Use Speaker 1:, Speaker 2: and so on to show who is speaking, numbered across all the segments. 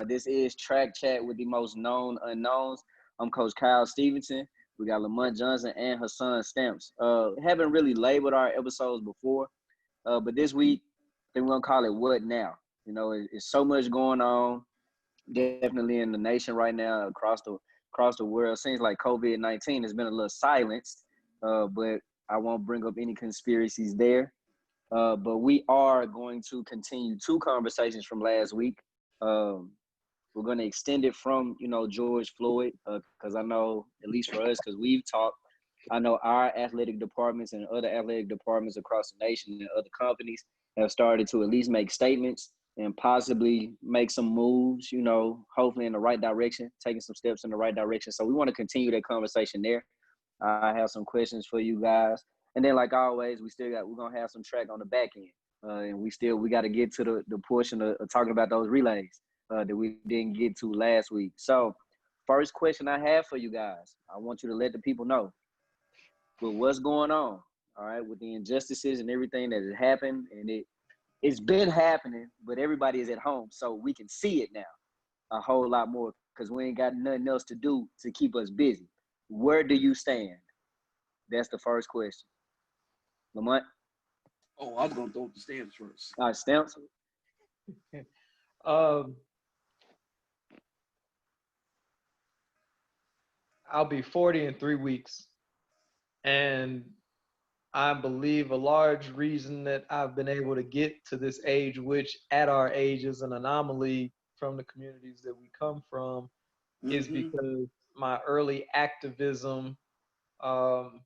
Speaker 1: This is Track Chat with the most known unknowns. I'm Coach Kyle Stevenson. We got Lamont Johnson and Hassan Stamps. Haven't really labeled our episodes before, but this week I think we're gonna call it "What Now." You know, it's so much going on, definitely in the nation right now, across the world. Seems like COVID-19 has been a little silenced, but I won't bring up any conspiracies there. But we are going to continue two conversations from last week. Um, we're going to extend it from, George Floyd, because I know, at least for us, because we've talked, I know our athletic departments and other athletic departments across the nation and other companies have started to at least make statements and possibly make some moves, hopefully in the right direction, taking some steps in the right direction. So we want to continue that conversation there. I have some questions for you guys. And then, like always, we're going to have some track on the back end. And we got to get to the portion of talking about those relays that we didn't get to last week. So, first question I have for you guys, I want you to let the people know with what's going on, all right, with the injustices and everything that has happened, and it's been happening, but everybody is at home, so we can see it now a whole lot more because we ain't got nothing else to do to keep us busy. Where do you stand? That's the first question. Lamont?
Speaker 2: Oh, I was gonna throw up the stamps first.
Speaker 1: All right, Stamps?
Speaker 3: Um, I'll be 40 in 3 weeks, and I believe a large reason that I've been able to get to this age, which at our age is an anomaly from the communities that we come from, is
Speaker 2: Mm-hmm.
Speaker 3: because my early activism um,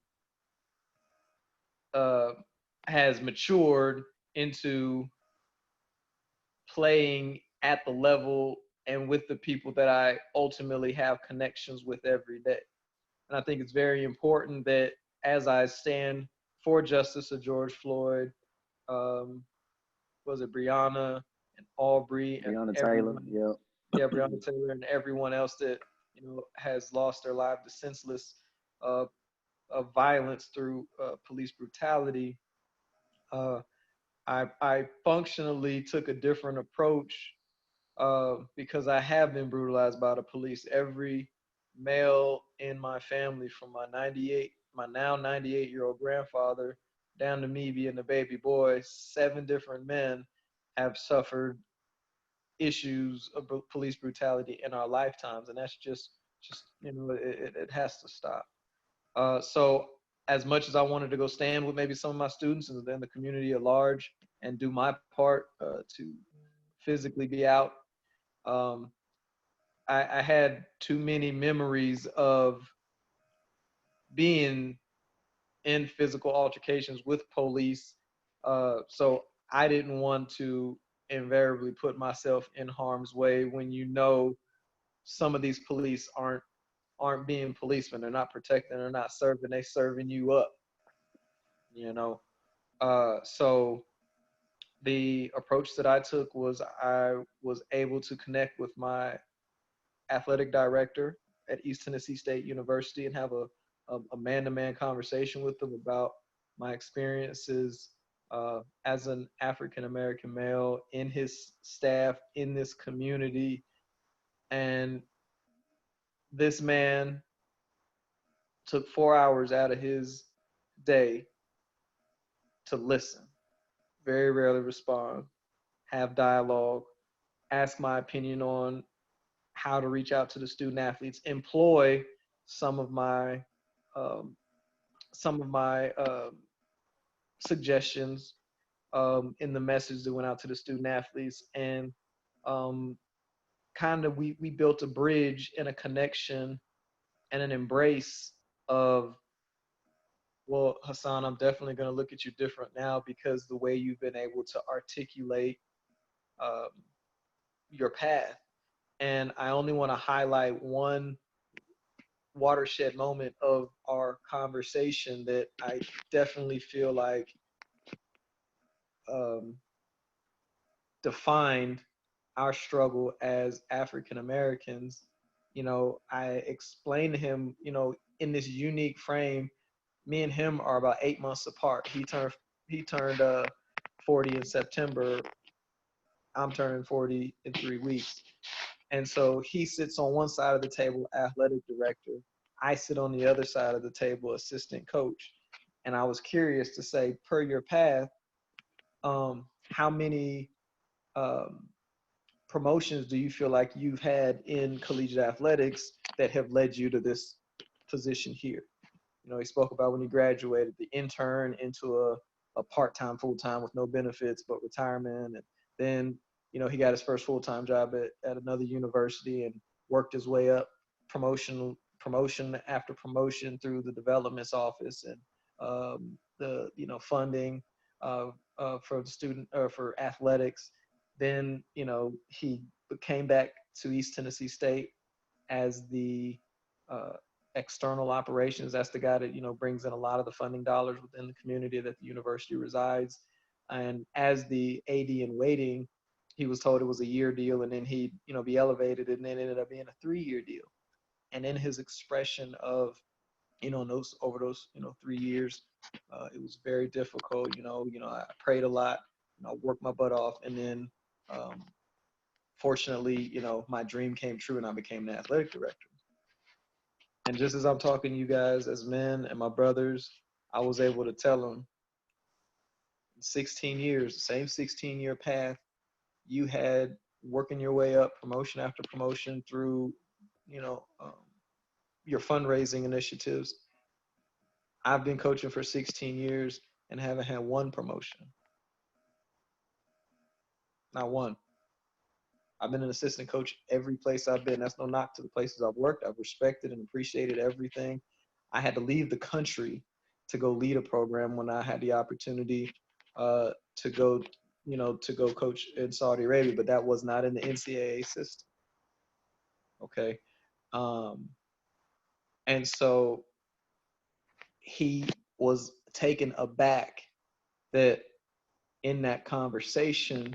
Speaker 3: uh, has matured into playing at the level and with the people that I ultimately have connections with every day. And I think it's very important that as I stand for justice of George Floyd, um, was it Breonna and Aubrey and
Speaker 1: Breonna Taylor?
Speaker 3: everyone,
Speaker 1: Yep.
Speaker 3: yeah, Breonna Taylor and everyone else that has lost their life to senseless uh, violence through police brutality. Uh, I functionally took a different approach because I have been brutalized by the police. Every male in my family, from my now 98-year-old grandfather, down to me being the baby boy, 7 different men have suffered issues of police brutality in our lifetimes, and that's just it has to stop. So as much as I wanted to go stand with maybe some of my students and then the community at large and do my part to physically be out, um, I had too many memories of being in physical altercations with police. So I didn't want to invariably put myself in harm's way when some of these police aren't being policemen. They're not protecting. They're not serving. They serving you up. You know. So the approach that I took was I was able to connect with my athletic director at East Tennessee State University and have a man-to-man conversation with them about my experiences as an African American male in his staff in this community. And this man took 4 hours out of his day to listen, very rarely respond, have dialogue, ask my opinion on how to reach out to the student athletes, employ some of my um, some of my suggestions in the message that went out to the student athletes, and um, kind of we built a bridge and a connection and an embrace of, well, Hassan, I'm definitely going to look at you different now because the way you've been able to articulate um, your path. And I only want to highlight one watershed moment of our conversation that I definitely feel like um, defined our struggle as African Americans. I explained to him, in this unique frame, me and him are about 8 months apart. He turned 40 in September. I'm turning 40 in 3 weeks. And so he sits on one side of the table, athletic director. I sit on the other side of the table, assistant coach. And I was curious to say, per your path, how many promotions do you feel like you've had in collegiate athletics that have led you to this position here? You know, he spoke about when he graduated, the intern into a part-time, full-time with no benefits, but retirement. And then, you know, he got his first full-time job at another university and worked his way up promotion after promotion through the development's office and the, you know, funding for the student or for athletics. Then, you know, he came back to East Tennessee State as the external operations. That's the guy that, you know, brings in a lot of the funding dollars within the community that the university resides. And as the AD in waiting, he was told it was a year deal, and then he'd, you know, be elevated, and then it ended up being a 3-year deal. And in his expression of, you know, over those, you know, 3 years, it was very difficult. You know, I prayed a lot, you know, worked my butt off, and then fortunately, you know, my dream came true, and I became the athletic director. And just as I'm talking to you guys as men and my brothers, I was able to tell them, 16 years, the same 16-year path you had, working your way up, promotion after promotion through, you know, your fundraising initiatives. I've been coaching for 16 years and haven't had one promotion. Not one. I've been an assistant coach every place I've been. That's no knock to the places I've worked. I've respected and appreciated everything. I had to leave the country to go lead a program when I had the opportunity to go, you know, to go coach in Saudi Arabia, but that was not in the NCAA system. Okay. And so he was taken aback that in that conversation,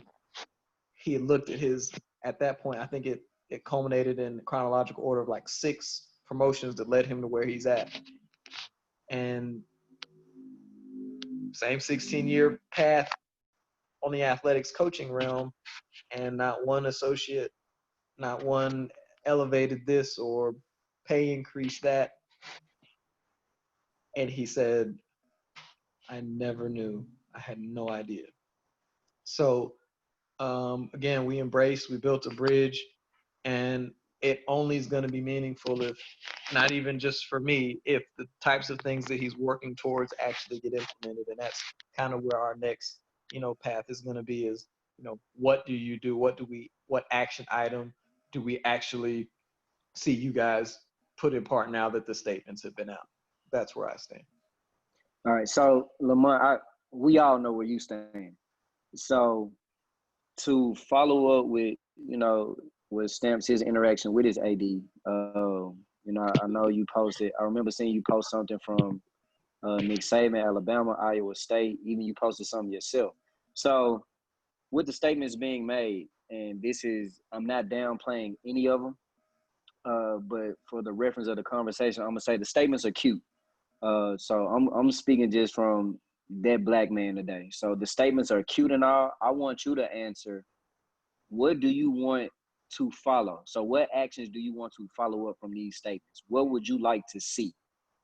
Speaker 3: he had looked at his, at that point, I think it culminated in chronological order of like 6 promotions that led him to where he's at. And same 16-year path on the athletics coaching realm, and not one associate, not one elevated this or pay increase that. And he said, I never knew. I had no idea. So again, we built a bridge, and it only is going to be meaningful if, not even just for me, if the types of things that he's working towards actually get implemented. And that's kind of where our next, you know, path is going to be, is, you know, what do you do? What action item do we actually see you guys put in part now that the statements have been out? That's where I stand.
Speaker 1: All right. So Lamont, we all know where you stand. So to follow up with, you know, with Stamps, his interaction with his AD, you know, I know you posted, I remember seeing you post something from Nick Saban, Alabama, Iowa State, even you posted something yourself. So with the statements being made, and this is, I'm not downplaying any of them, but for the reference of the conversation, I'm gonna say the statements are cute. So I'm speaking just from that black man today. So the statements are cute and all. I want you to answer, what do you want to follow? So what actions do you want to follow up from these statements? What would you like to see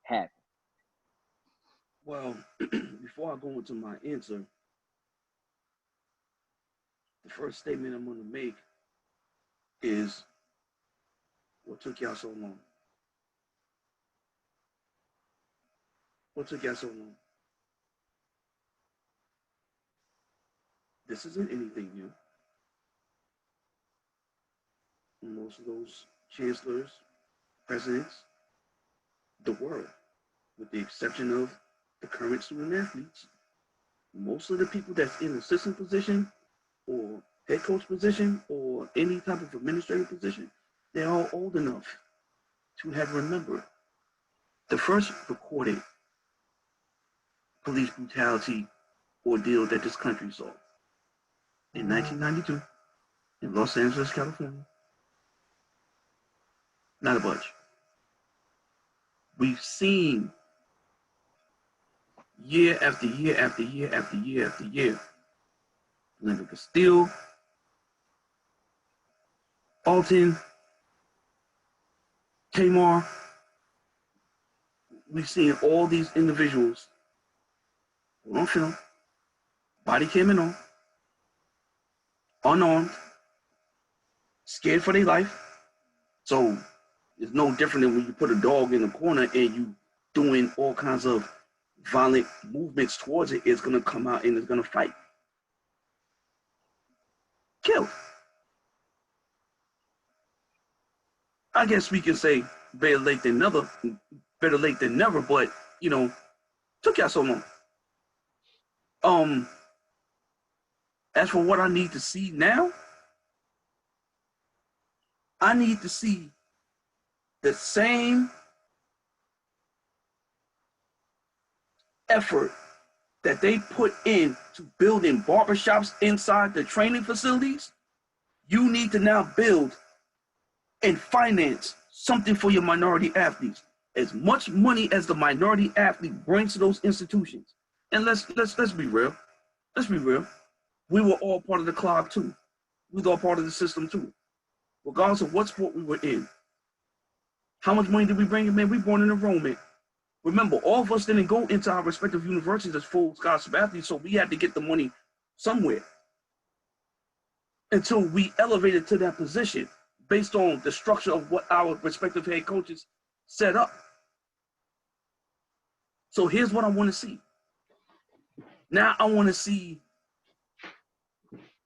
Speaker 1: happen?
Speaker 2: Well, before I go into my answer, the first statement I'm going to make is, what took y'all so long? What took y'all so long? This isn't anything new. Most of those chancellors, presidents, the world, with the exception of the current student athletes, most of the people that's in assistant position or head coach position or any type of administrative position, they're all old enough to have remembered the first recorded police brutality ordeal that this country saw in 1992 in Los Angeles, California. Not a budge. We've seen year after year after year after year after year Linda Castile, Alton, Tamar. We've seen all these individuals on film, body cam and on, unarmed, scared for their life. So it's no different than when you put a dog in the corner and you doing all kinds of violent movements towards it. It's gonna come out and it's gonna fight. Killed. I guess we can say better late than never, but you know, took y'all so long. As for what I need to see now, I need to see the same effort that they put in to building barbershops inside the training facilities. You need to now build and finance something for your minority athletes. As much money as the minority athlete brings to those institutions. And let's be real. Let's be real. We were all part of the club too. We were all part of the system too. Regardless of what sport we were in. How much money did we bring in? Man, we born in enrollment. Remember, all of us didn't go into our respective universities as full scholarship athletes, so we had to get the money somewhere until we elevated to that position based on the structure of what our respective head coaches set up. So here's what I want to see. Now I want to see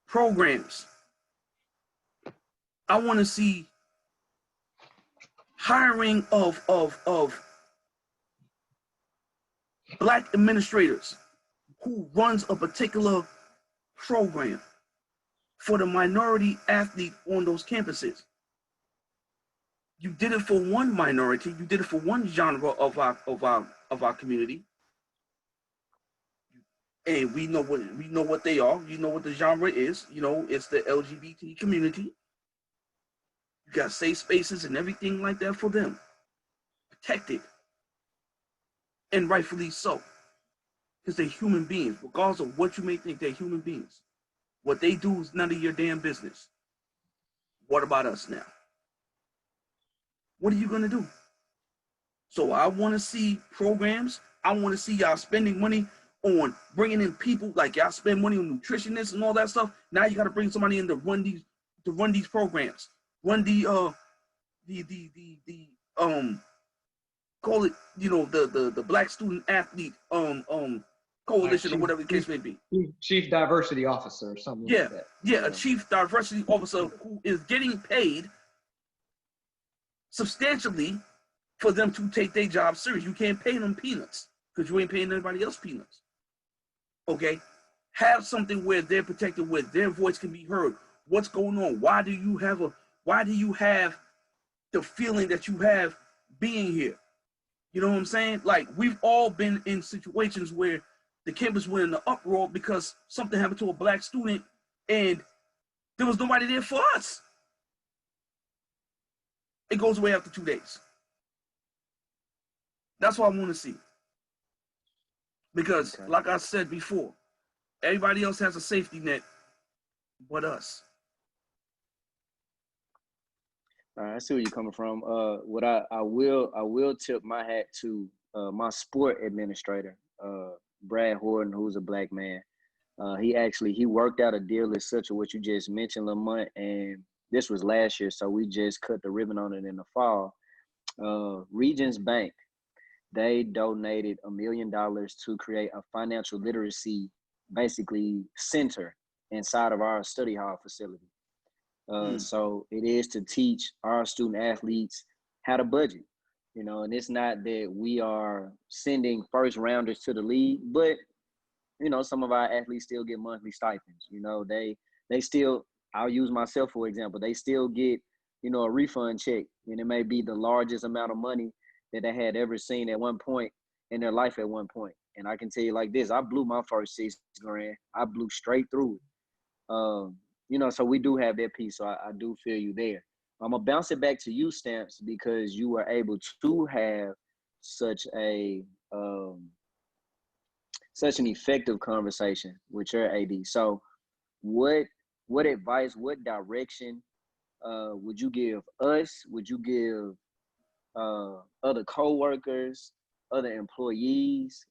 Speaker 2: programs. I want to see hiring of Black administrators who runs a particular program for the minority athlete on those campuses. You did it for one minority, you did it for one genre of our community. And we know what they are. You know what the genre is. You know, it's the LGBT community. You got safe spaces and everything like that for them. Protected. And rightfully so. Because they're human beings. Regardless of what you may think, they're human beings. What they do is none of your damn business. What about us now? What are you going to do? So I want to see programs. I want to see y'all spending money on bringing in people, like y'all spend money on nutritionists and all that stuff. Now you got to bring somebody in to run these programs. Run call it, you know, the Black Student Athlete Coalition, or whatever the case may be.
Speaker 3: Chief Diversity Officer or something like that.
Speaker 2: Yeah, a Chief Diversity Officer who is getting paid substantially for them to take their job serious. You can't pay them peanuts because you ain't paying anybody else peanuts. Okay? Have something where they're protected, where their voice can be heard. What's going on? Why do you have the feeling that you have being here? You know what I'm saying? Like, we've all been in situations where the campus went in the uproar because something happened to a Black student and there was nobody there for us. It goes away after 2 days. That's what I want to see. Because, like I said before, everybody else has a safety net but us.
Speaker 1: I see where you're coming from. What I will tip my hat to my sport administrator, Brad Horton, who's a Black man. He worked out a deal as such as what you just mentioned, Lamont, and this was last year, so we just cut the ribbon on it in the fall. Regions Bank, they donated $1 million to create a financial literacy, basically, center inside of our study hall facility. So it is to teach our student athletes how to budget, you know, and it's not that we are sending first rounders to the league, but, you know, some of our athletes still get monthly stipends. You know, they still, I'll use myself for example, they still get, you know, a refund check, and it may be the largest amount of money that they had ever seen at one point in their life at one point. And I can tell you like this, I blew my first $6,000. I blew straight through it. You know, so we do have that piece. So I do feel you there. I'm gonna bounce it back to you, Stamps, because you were able to have such an effective conversation with your AD. So what advice, what direction would you give us? Would you give other coworkers, other employees,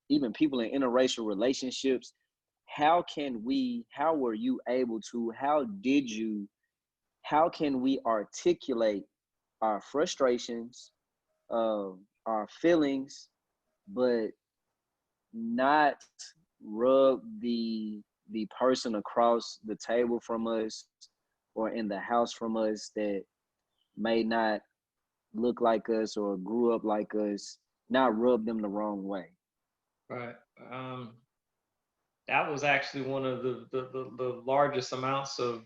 Speaker 1: even people in interracial relationships? How were you able to, how can we articulate our frustrations, our feelings, but not rub the person across the table from us or in the house from us that may not look like us or grew up like us, not rub them the wrong way?
Speaker 3: Right. That was actually one of the largest amounts of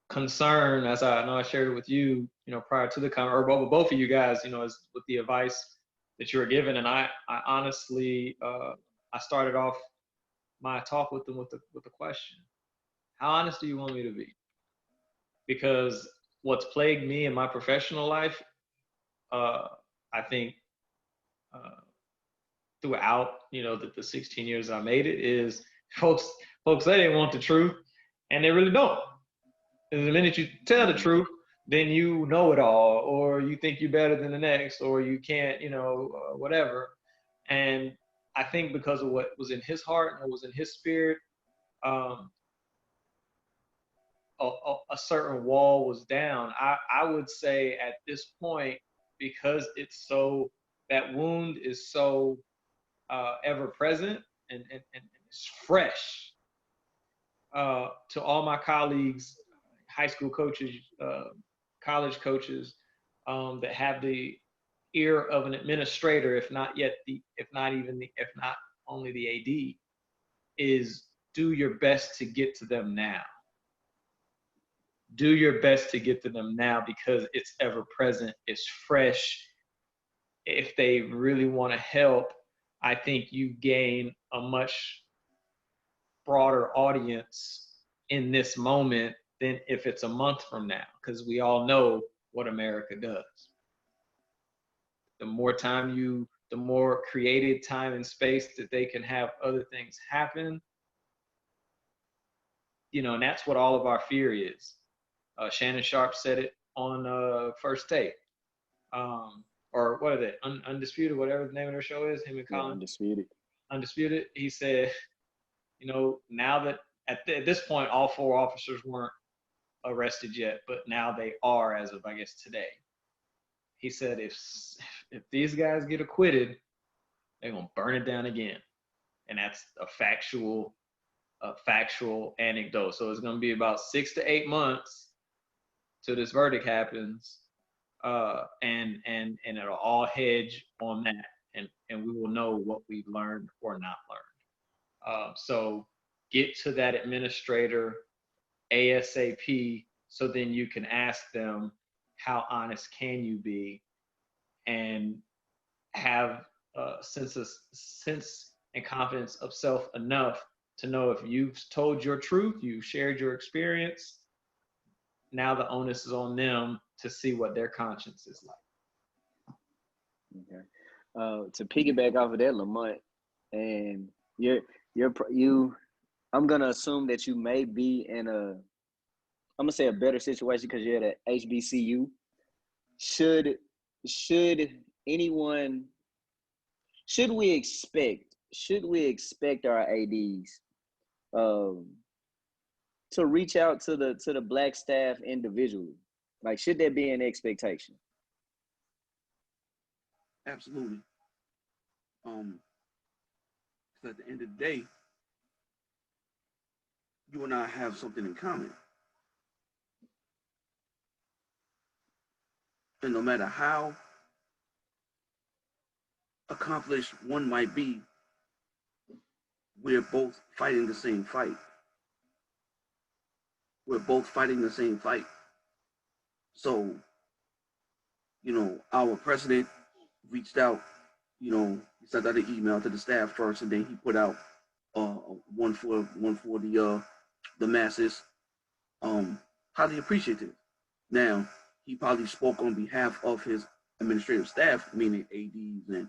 Speaker 3: concern, as I know I shared it with you, prior to the or both of you guys, as with the advice that you were given. And I honestly, I started off my talk with them with the question: how honest do you want me to be? Because what's plagued me in my professional life, I think, throughout the 16 years I made it, is folks say they want the truth, and they really don't. And the minute you tell the truth, then you know it all, or you think you're better than the next, or you can't, whatever. And I think because of what was in his heart and what was in his spirit, a certain wall was down. I would say at this point, because it's so, that wound is so ever present and it's fresh, to all my colleagues, high school coaches, college coaches, that have the ear of an administrator, if not only the AD, is do your best to get to them now. Do your best to get to them now, because it's ever present, it's fresh. If they really want to help, I think you gain a much broader audience in this moment than if it's a month from now, because we all know what America does. The more created time and space that they can have other things happen, and that's what all of our fear is. Shannon Sharpe said it on First Take, or what are they, Undisputed, whatever the name of their show is, him and Colin. Undisputed. He said, now that at this point, all 4 officers weren't arrested yet, but now they are as of, I guess, today. He said, if these guys get acquitted, they're gonna burn it down again, and that's a factual anecdote. So it's gonna be about 6 to 8 months till this verdict happens, and it'll all hedge on that, and we will know what we've learned or not learned. So get to that administrator ASAP, so then you can ask them, how honest can you be, and have a sense and confidence of self enough to know if you've told your truth, you've shared your experience, now the onus is on them to see what their conscience is like.
Speaker 1: Okay. To piggyback off of that, Lamont, and I'm gonna assume that you may be in a better situation because you're at a HBCU. Should we expect our ADs to reach out to the Black staff individually? Like, should there be an expectation?
Speaker 2: Absolutely. Because at the end of the day, you and I have something in common. And no matter how accomplished one might be, we're both fighting the same fight. We're both fighting the same fight. So, our president reached out, he sent out an email to the staff first, and then he put out one for the masses. Highly appreciative. Now, he probably spoke on behalf of his administrative staff, meaning ADs and,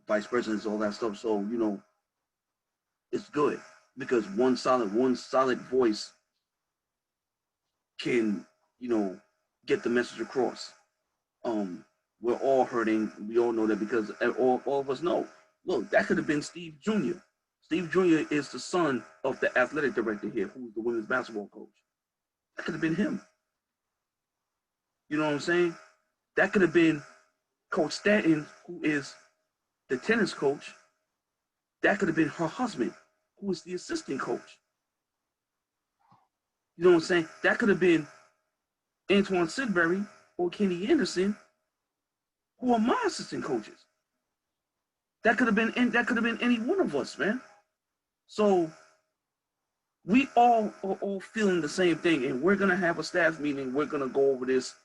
Speaker 2: vice presidents, all that stuff. So, it's good. because one solid voice can, get the message across. Um, we're all hurting. We all know that because all of us know. Look, that could have been Steve Jr. Steve Jr. is the son of the athletic director here, who's the women's basketball coach. That could have been him. You know what I'm saying? That could have been Coach Stanton, who is the tennis coach. That could have been her husband, who is the assistant coach. You know what I'm saying? That could have been Antoine Sidbury or Kenny Anderson, who are my assistant coaches. That could have been any one of us, man. So we all are all feeling the same thing, and we're gonna have a staff meeting. We're gonna go over this,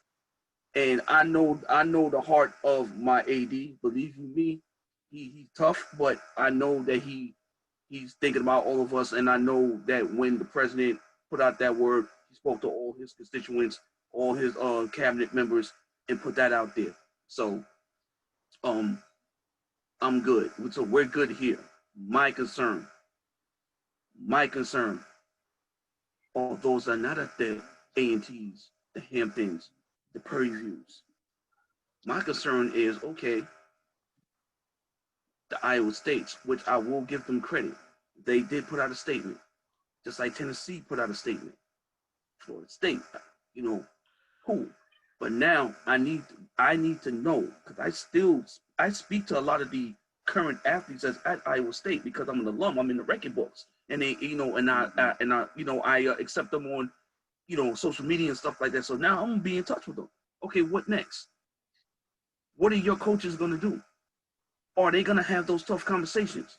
Speaker 2: and I know the heart of my AD. Believe you me, he's tough, but I know that he's thinking about all of us, and I know that when the president put out that word, he spoke to all his constituents, all his cabinet members, and put that out there. So I'm good. So we're good here. My concern are those that are not at the A&Ts, the Hamptons, the Prairie Views. My concern is, okay, the Iowa States, which I will give them credit. They did put out a statement, just like Tennessee put out a statement. Florida State, cool. But now I need to know, because I speak to a lot of the current athletes that's at Iowa State because I'm an alum. I'm in the record books, and they, I accept them on, social media and stuff like that. So now I'm gonna be in touch with them. Okay, what next? What are your coaches gonna do? Are they gonna have those tough conversations?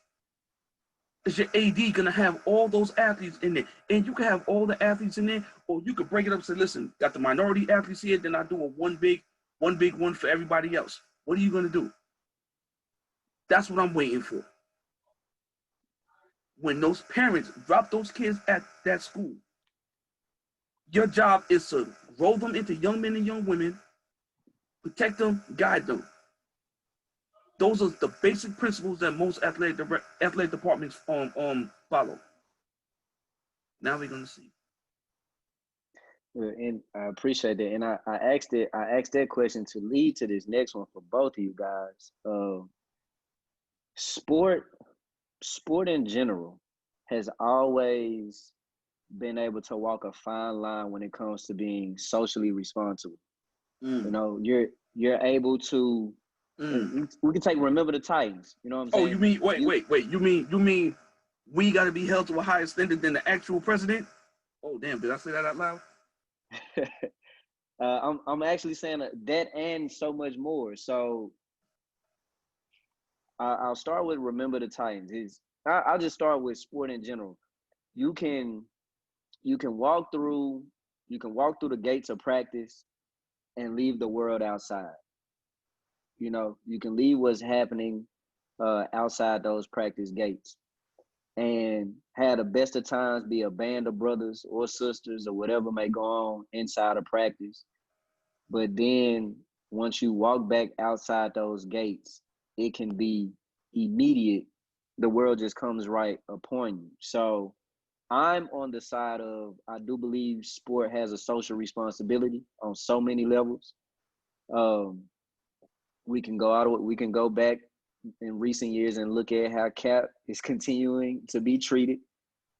Speaker 2: Is your AD gonna have all those athletes in there? And you can have all the athletes in there, or you could break it up and say, listen, got the minority athletes here, then I do a one big one for everybody else. What are you gonna do? That's what I'm waiting for. When those parents drop those kids at that school, your job is to roll them into young men and young women, protect them, guide them. Those are the basic principles that most athletic departments follow. Now we're gonna see.
Speaker 1: And I appreciate that. And I asked that question to lead to this next one for both of you guys. Sport in general has always been able to walk a fine line when it comes to being socially responsible. You're able to. We can take Remember the Titans. You know what I'm saying?
Speaker 2: Oh, you mean wait? You mean we got to be held to a higher standard than the actual president? Oh, damn! Did I say that out loud?
Speaker 1: I'm actually saying that and so much more. So I'll start with Remember the Titans. I'll just start with sport in general. You can walk through the gates of practice and leave the world outside. You can leave what's happening outside those practice gates and have the best of times, be a band of brothers or sisters or whatever may go on inside of practice. But then once you walk back outside those gates, it can be immediate. The world just comes right upon you. So I'm on the side of, I do believe sport has a social responsibility on so many levels. We can go back in recent years and look at how Cap is continuing to be treated.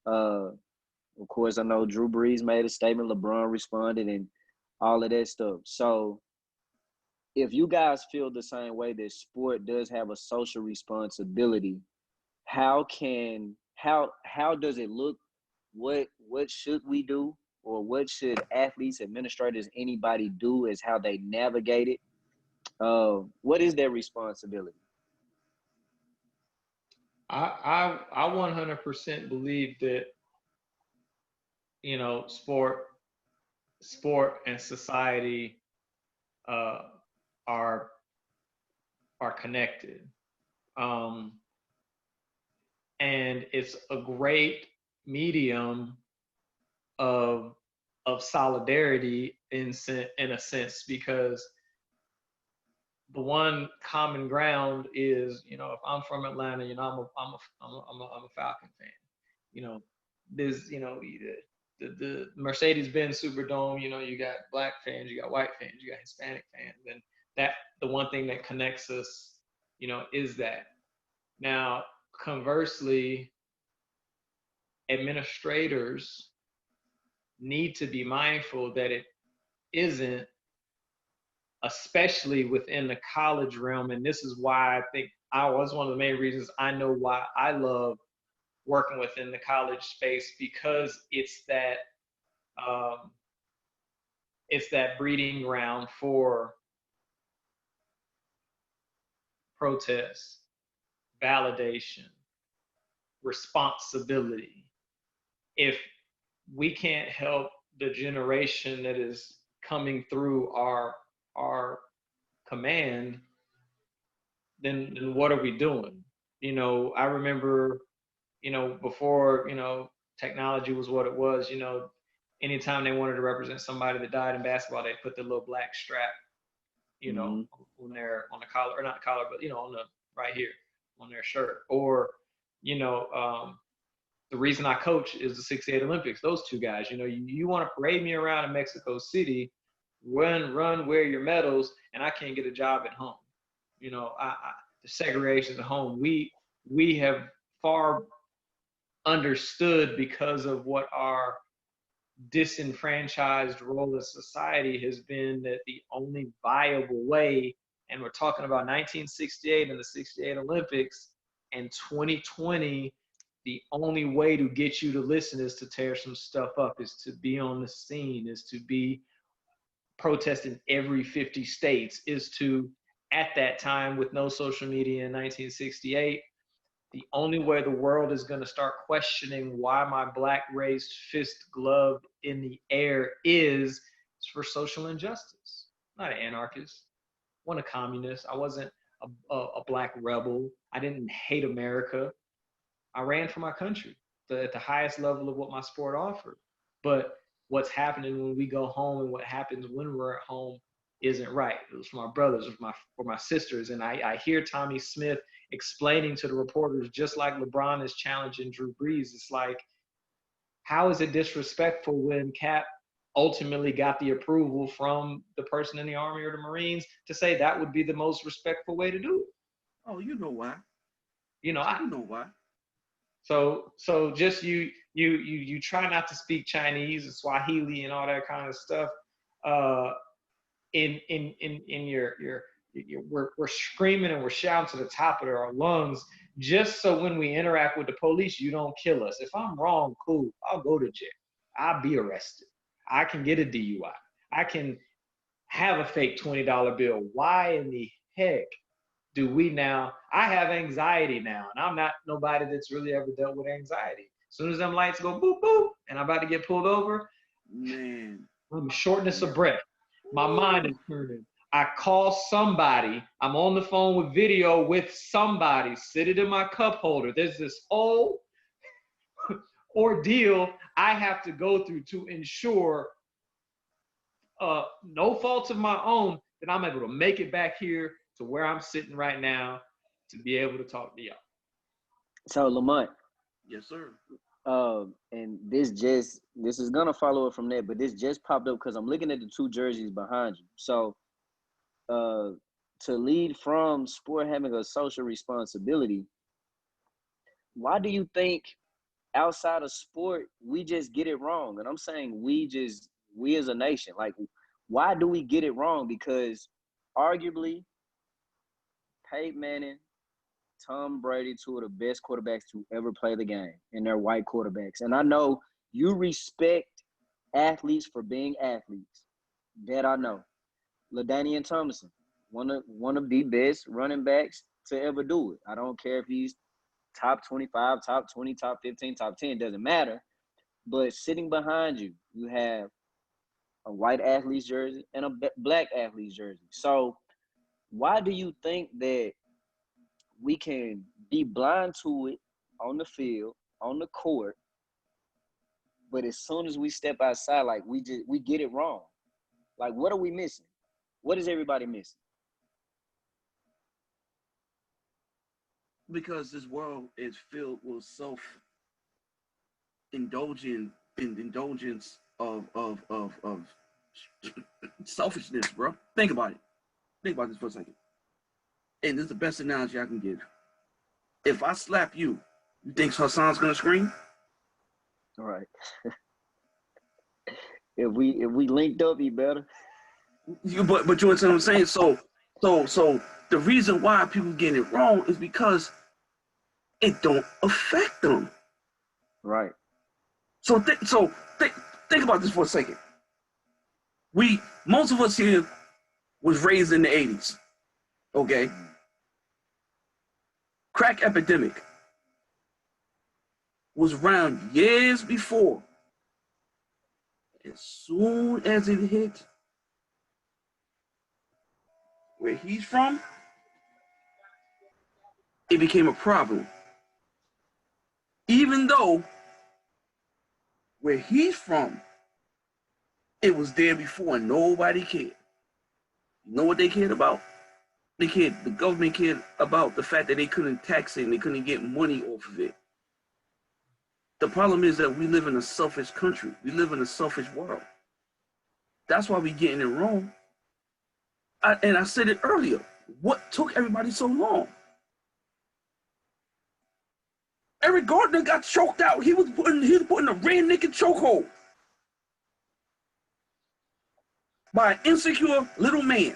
Speaker 1: Of course, I know Drew Brees made a statement, LeBron responded, and all of that stuff. So if you guys feel the same way that sport does have a social responsibility, how does it look? What should we do, or what should athletes, administrators, anybody do as how they navigate it? What is their responsibility?
Speaker 3: I 100% believe that sport and society are connected, and it's a great medium of solidarity in a sense, because the one common ground is, if I'm from Atlanta, I'm a Falcon fan. you know, there's, you know, the Mercedes-Benz Superdome, you know, you got black fans, you got white fans, you got Hispanic fans, and that the one thing that connects us, you know, is that. Now, conversely, administrators need to be mindful that it isn't, especially within the college realm. And this is why I think I was one of the main reasons I know why I love working within the college space, because um, it's that breeding ground for protest, validation, responsibility. If we can't help the generation that is coming through our command, then what are we doing? You know, I remember, you know, before, you know, technology was what it was, you know, anytime they wanted to represent somebody that died in basketball, they put the little black strap, you know, on the collar, or not the collar, but, you know, on the right here on their shirt. Or, you know, the reason I coach is the 68 Olympics. Those two guys, you know, you want to parade me around in Mexico City, run, wear your medals, and I can't get a job at home. You know, the segregation at home. We have far understood, because of what our disenfranchised role in society has been, that the only viable way, and we're talking about 1968 and the 68 Olympics and 2020, the only way to get you to listen is to tear some stuff up, is to be on the scene, is to be protesting every 50 states, is to, at that time, with no social media in 1968, the only way the world is going to start questioning why my black raised fist gloved in the air is for social injustice. I'm not an anarchist. I wasn't a communist. I wasn't a black rebel. I didn't hate America. I ran for my country at the highest level of what my sport offered. But what's happening when we go home, and what happens when we're at home, isn't right. It was for my brothers, for my sisters. And I hear Tommy Smith explaining to the reporters, just like LeBron is challenging Drew Brees. It's like, how is it disrespectful when Cap ultimately got the approval from the person in the Army or the Marines to say that would be the most respectful way to do it?
Speaker 2: Oh, you know why?
Speaker 3: You know,
Speaker 2: You know why?
Speaker 3: So just you try not to speak Chinese and Swahili and all that kind of stuff. In your we're screaming and we're shouting to the top of our lungs, just so when we interact with the police, you don't kill us. If I'm wrong, cool, I'll go to jail. I'll be arrested. I can get a DUI. I can have a fake $20 bill. Why in the heck do we now? I have anxiety now, and I'm not nobody that's really ever dealt with anxiety. As soon as them lights go boop boop, and I'm about to get pulled over,
Speaker 2: man,
Speaker 3: I'm shortness of breath. My mind is turning. I call somebody. I'm on the phone with video with somebody. Sit it in my cup holder. There's this whole ordeal I have to go through to ensure, no faults of my own, that I'm able to make it back here to where I'm sitting right now to be able to talk to y'all.
Speaker 1: So Lamont.
Speaker 2: Yes, sir.
Speaker 1: And this is gonna follow it from there, but this just popped up because I'm looking at the two jerseys behind you. So, to lead from sport having a social responsibility, why do you think outside of sport we just get it wrong? And I'm saying we as a nation, like, why do we get it wrong? Because arguably, Peyton Manning, Tom Brady, two of the best quarterbacks to ever play the game, and they're white quarterbacks. And I know you respect athletes for being athletes. That I know. LaDainian Tomlinson, one of the best running backs to ever do it. I don't care if he's top 25, top 20, top 15, top 10, doesn't matter. But sitting behind you, you have a white athlete's jersey and a black athlete's jersey. So why do you think that we can be blind to it on the field, on the court, but as soon as we step outside, like, we get it wrong? Like, what are we missing? What is everybody missing?
Speaker 2: Because this world is filled with indulgence of selfishness, bro. Think about it. Think about this for a second. And this is the best analogy I can give. If I slap you, you think Hassan's gonna scream?
Speaker 1: All right. If we linked up, he better.
Speaker 2: But you understand what I'm saying? So the reason why people getting it wrong is because it don't affect them.
Speaker 1: Right.
Speaker 2: So think about this for a second. Most of us here was raised in the 80s. Okay. Crack epidemic was around years before. As soon as it hit where he's from, it became a problem. Even though where he's from, it was there before and nobody cared. You know what they cared about? The government cared about the fact that they couldn't tax it and they couldn't get money off of it. The problem is that we live in a selfish country. We live in a selfish world. That's why we're getting it wrong. And I said it earlier. What took everybody so long? Eric Gardner got choked out. He was put in a rear naked chokehold by an insecure little man.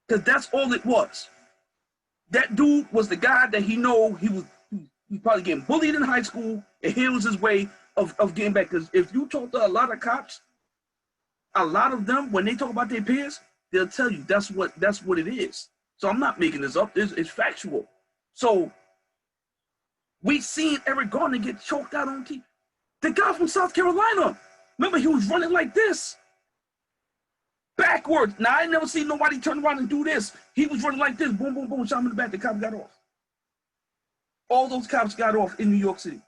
Speaker 2: Because that's all it was. That dude was the guy that he was probably getting bullied in high school, and here was his way of getting back. Because if you talk to a lot of cops, a lot of them, when they talk about their peers, they'll tell you that's what it is. So I'm not making this up. It's factual. So we seen Eric Gardner get choked out on TV. The guy from South Carolina, remember he was running like this. Backwards. Now, I never seen nobody turn around and do this. He was running like this. Boom, boom, boom. Shot him in the back. The cop got off. All those cops got off in New York City.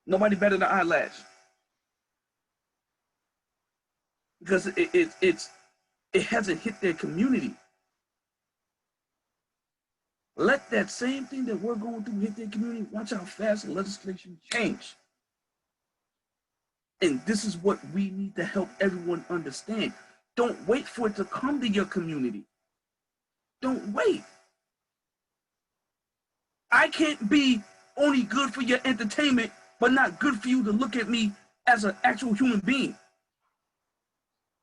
Speaker 2: Nobody better than Eyelash. Because it hasn't hit their community. Let that same thing that we're going through hit their community. Watch how fast the legislation change. And this is what we need to help everyone understand. Don't wait for it to come to your community. Don't wait. I can't be only good for your entertainment, but not good for you to look at me as an actual human being.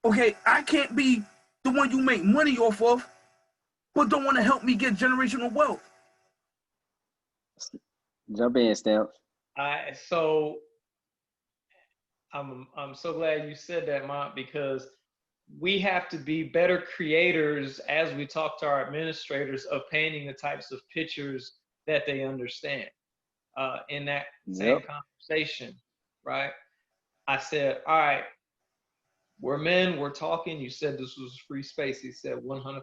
Speaker 2: Okay, I can't be the one you make money off of, but don't want to help me get generational wealth.
Speaker 1: Jump in, Stamps.
Speaker 3: So I'm so glad you said that, Mont, because we have to be better creators as we talk to our administrators of painting the types of pictures that they understand. In that same conversation, right? I said, all right, we're men, we're talking. You said this was free space. He said 100%.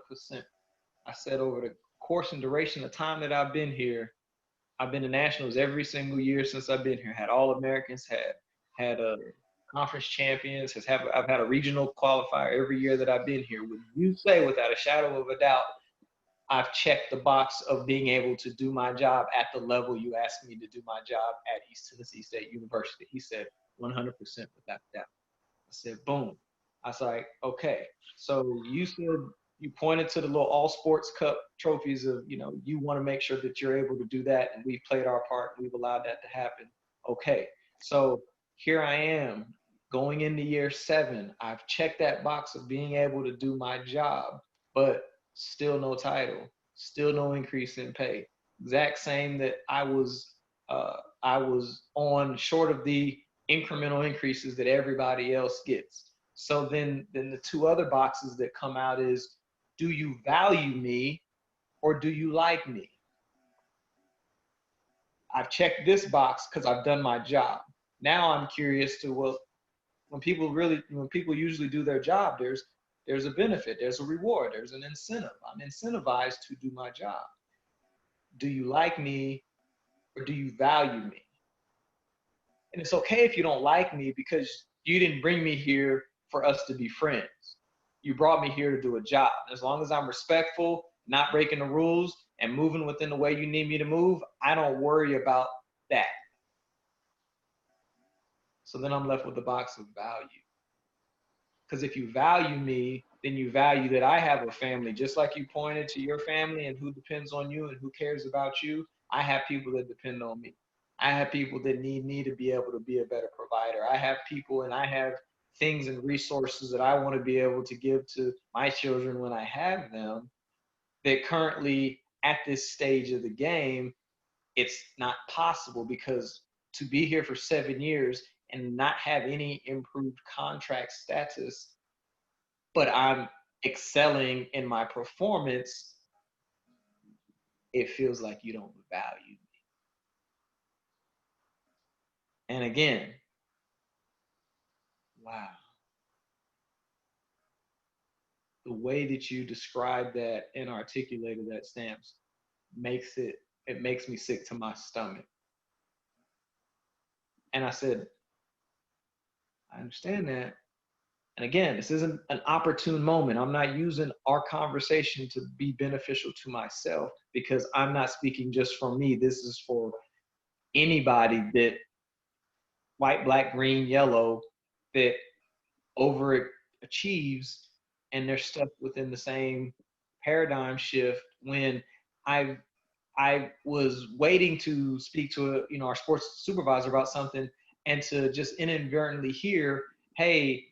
Speaker 3: I said over the course and duration of time that I've been here, I've been to nationals every single year since I've been here. Had All-Americans, had a conference champions, I've had a regional qualifier every year that I've been here. Would you say without a shadow of a doubt, I've checked the box of being able to do my job at the level you asked me to do my job at East Tennessee State University? He said 100% without doubt. I said, boom. I was like, okay. So you said, you pointed to the little all sports cup trophies of, you want to make sure that you're able to do that. And we've played our part. We've allowed that to happen. Okay. So here I am going into year 7. I've checked that box of being able to do my job, but still no title, still no increase in pay. Exact same that I was on, short of the incremental increases that everybody else gets. So then the two other boxes that come out is, do you value me or do you like me? I've checked this box because I've done my job. Now I'm curious to, well, when people usually do their job, there's a benefit, there's a reward, there's an incentive. I'm incentivized to do my job. Do you like me or do you value me? And it's okay if you don't like me, because you didn't bring me here for us to be friends. You brought me here to do a job. As long as I'm respectful, not breaking the rules, and moving within the way you need me to move, I don't worry about that. So then I'm left with a box of value. Because if you value me, then you value that I have a family, just like you pointed to your family and who depends on you and who cares about you. I have people that depend on me. I have people that need me to be able to be a better provider. I have people and I have things and resources that I want to be able to give to my children when I have them, that currently at this stage of the game, it's not possible, because to be here for 7 years and not have any improved contract status, but I'm excelling in my performance, it feels like you don't value me. And again, wow. The way that you described that and articulated that, Stamps, makes me sick to my stomach. And I said, I understand that. And again, this isn't an opportune moment. I'm not using our conversation to be beneficial to myself, because I'm not speaking just for me. This is for anybody that, white, black, green, yellow, that overachieves and they're stuck within the same paradigm shift. When I was waiting to speak to our sports supervisor about something, and to just inadvertently hear, hey,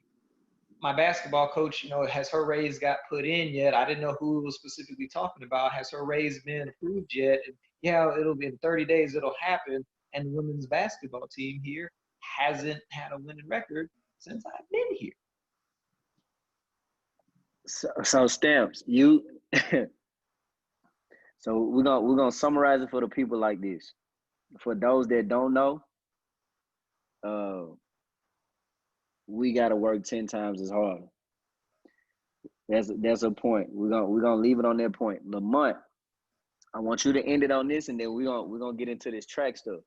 Speaker 3: my basketball coach, has her raise got put in yet? I didn't know who it was specifically talking about. Has her raise been approved yet? And yeah, it'll be in 30 days, it'll happen. And the women's basketball team here hasn't had a winning record since I've been here.
Speaker 1: So Stamps, so we're gonna summarize it for the people like this. For those that don't know, we gotta work 10 times as hard. That's a point. We're gonna leave it on that point. Lamont, I want you to end it on this, and then we're gonna get into this track stuff.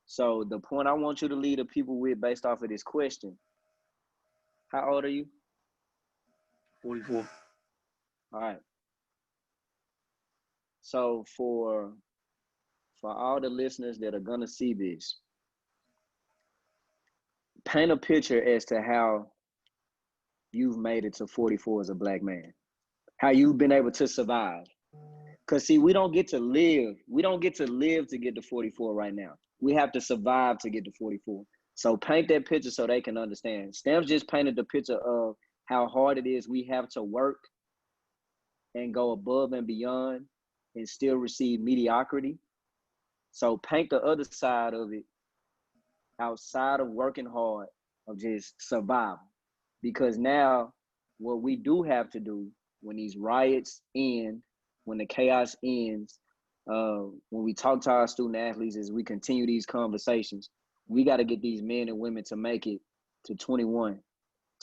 Speaker 1: So the point I want you to lead the people with, based off of this question: how old are you?
Speaker 2: 44.
Speaker 1: All right. So for all the listeners that are gonna see this, paint a picture as to how you've made it to 44 as a black man, how you've been able to survive. Because see, we don't get to live to get to 44 right now. We have to survive to get to 44. So paint that picture so they can understand. Stamps just painted the picture of how hard it is we have to work and go above and beyond and still receive mediocrity. So paint the other side of it, outside of working hard, of just survival. Because now what we do have to do when these riots end, when the chaos ends, when we talk to our student athletes, as we continue these conversations, we got to get these men and women to make it to 21,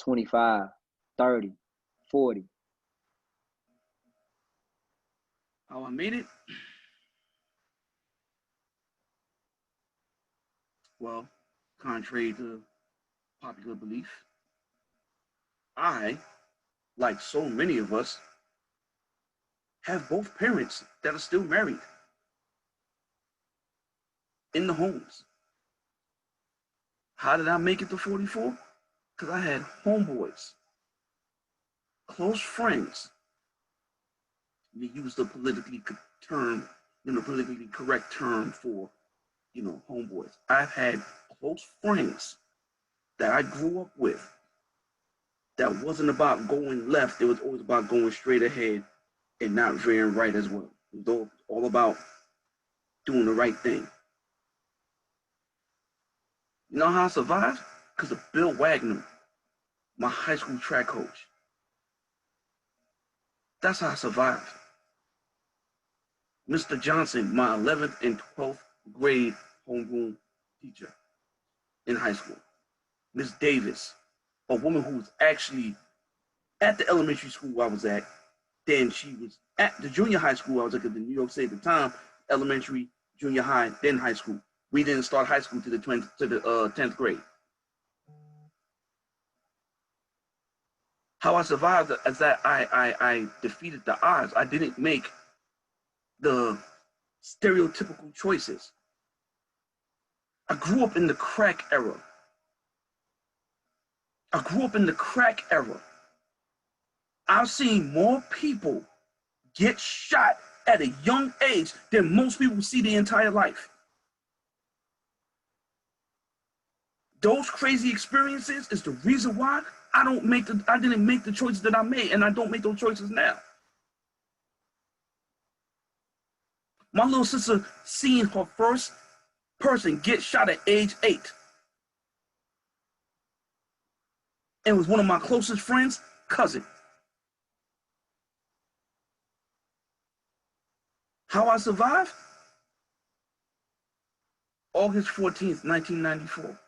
Speaker 1: 25, 30, 40.
Speaker 2: How I made it? Well, contrary to popular belief, I, like so many of us, have both parents that are still married in the homes. How did I make it to 44? Because I had homeboys, close friends. We use the politically correct term for, homeboys. I've had close friends that I grew up with that wasn't about going left. It was always about going straight ahead and not veering right as well. It was all about doing the right thing. You know how I survived? Because of Bill Wagner, my high school track coach. That's how I survived. Mr. Johnson, my 11th and 12th grade homeroom teacher in high school. Miss Davis, a woman who was actually at the elementary school I was at. Then she was at the junior high school I was at, in New York State at the time, elementary, junior high, then high school. We didn't start high school to the 10th grade. How I survived is that I defeated the odds. I didn't make the stereotypical choices. I grew up in the crack era. I grew up in the crack era. I've seen more people get shot at a young age than most people see their entire life. Those crazy experiences is the reason why I didn't make the choices that I made, and I don't make those choices now. My little sister seeing her first person get shot at age 8. And was one of my closest friends' cousin. How I survived? August 14th, 1994.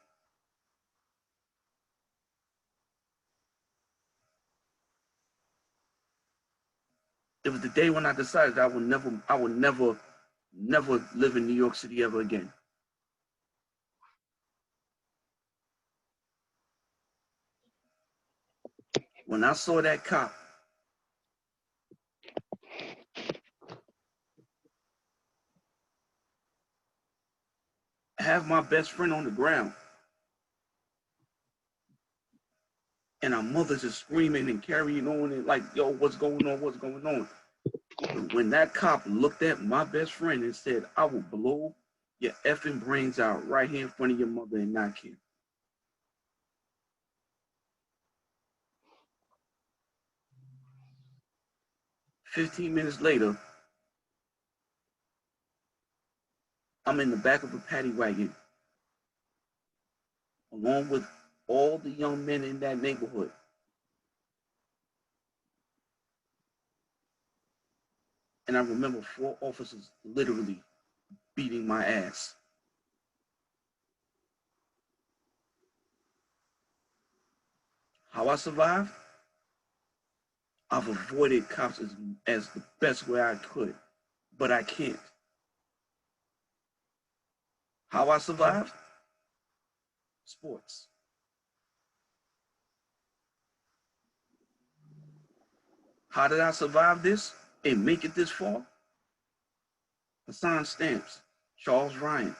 Speaker 2: It was the day when I decided I would never live in New York City ever again. When I saw that cop have my best friend on the ground, and our mothers are screaming and carrying on and like, yo, what's going on? What's going on? When that cop looked at my best friend and said, I will blow your effing brains out right here in front of your mother and not care. "15 minutes later, I'm in the back of a paddy wagon along with all the young men in that neighborhood. And I remember 4 officers literally beating my ass. How I survived? I've avoided cops as the best way I could, but I can't. How I survived? Sports. How did I survive this and make it this far? Hassan Stamps, Charles Ryan,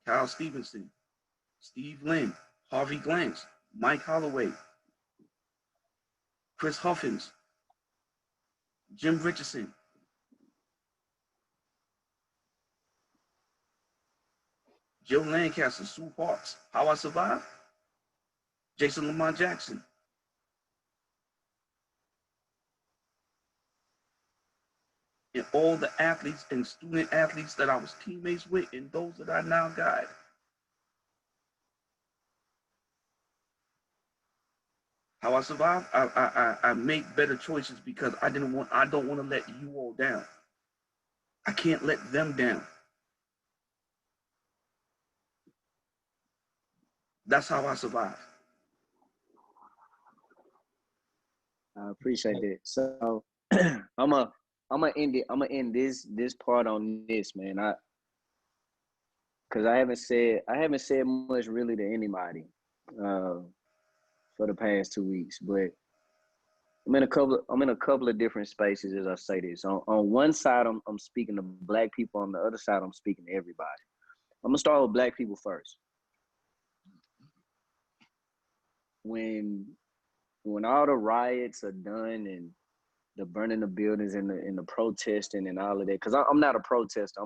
Speaker 2: Kyle Stevenson, Steve Lynn, Harvey Glantz, Mike Holloway, Chris Huffins, Jim Richardson, Joe Lancaster, Sue Parks. How I survived? Jason Lamont Jackson. And all the athletes and student athletes that I was teammates with and those that I now guide. How I survived? I make better choices because I don't want to let you all down. I can't let them down. That's how I survive.
Speaker 1: I appreciate that. So I'm gonna end it. I'm gonna end this part on this, man. Cause I haven't said much really to anybody for the past 2 weeks, but I'm in a couple of different spaces as I say this. On one side, I'm speaking to Black people. On the other side, I'm speaking to everybody. I'm gonna start with Black people first. When all the riots are done and the burning of buildings and the protesting and all of that, because I'm not a protester.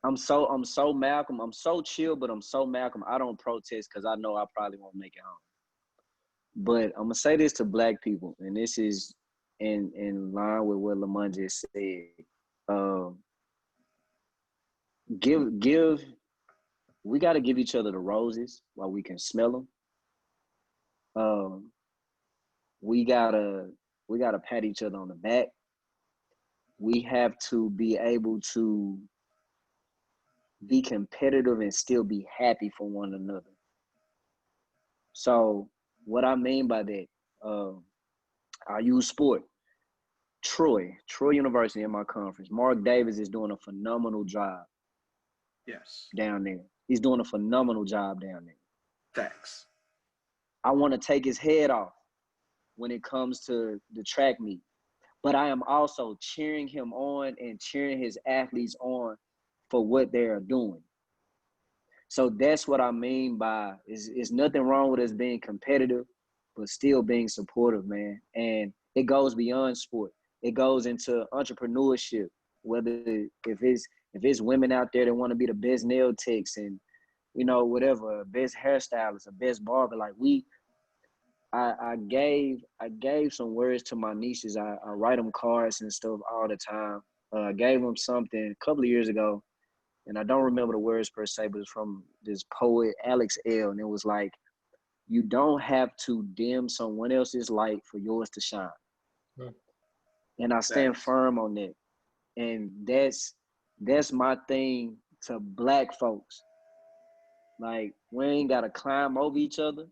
Speaker 1: I'm so Malcolm. I'm so chill, but I'm so Malcolm. I don't protest because I know I probably won't make it home. But I'm gonna say this to Black people, and this is in line with what Lamont just said. We got to give each other the roses while we can smell them. We gotta pat each other on the back. We have to be able to be competitive and still be happy for one another. So what I mean by that, I use sport. Troy University in my conference. Mark Davis is doing a phenomenal job.
Speaker 2: Yes.
Speaker 1: Down there. He's doing a phenomenal job down there.
Speaker 2: Facts.
Speaker 1: I want to take his head off when it comes to the track meet. But I am also cheering him on and cheering his athletes on for what they are doing. So that's what I mean by is nothing wrong with us being competitive, but still being supportive, man. And it goes beyond sport. It goes into entrepreneurship. Whether if it's women out there that want to be the best nail techs and whatever, best hairstylist, a best barber, like I gave some words to my nieces. I write them cards and stuff all the time. I gave them something a couple of years ago, and I don't remember the words per se, but it's from this poet Alex L. And it was like, you don't have to dim someone else's light for yours to shine.
Speaker 3: Right.
Speaker 1: And I stand
Speaker 2: Facts.
Speaker 1: firm on that. And that's my thing to Black folks. Like, we ain't gotta climb over each other.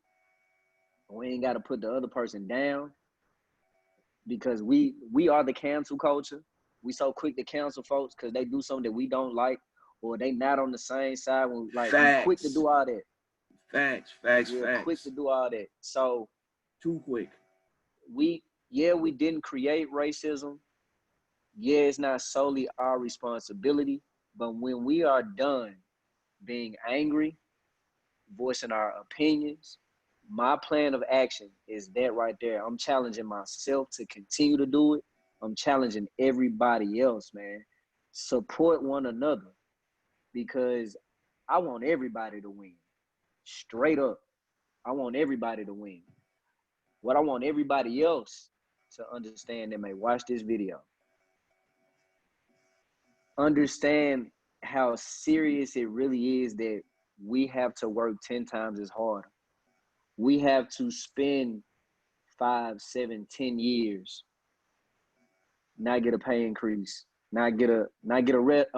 Speaker 1: We ain't gotta put the other person down, because we are the cancel culture. We so quick to cancel folks because they do something that we don't like, or they not on the same side. We quick to
Speaker 2: Facts.
Speaker 1: do all that.
Speaker 2: Facts. Facts.
Speaker 1: We're quick to
Speaker 2: Facts.
Speaker 1: do all that. So
Speaker 2: Too quick.
Speaker 1: we didn't create racism. Yeah, it's not solely our responsibility, but when we are done being angry, voicing our opinions, my plan of action is that right there. I'm challenging myself to continue to do it. I'm challenging everybody else, man. Support one another, because I want everybody to win. Straight up. I want everybody to win. What I want everybody else to understand that may watch this video, understand how serious it really is that we have to work 10 times as hard. We have to spend 5, 7, 10 years, not get a pay increase, not get a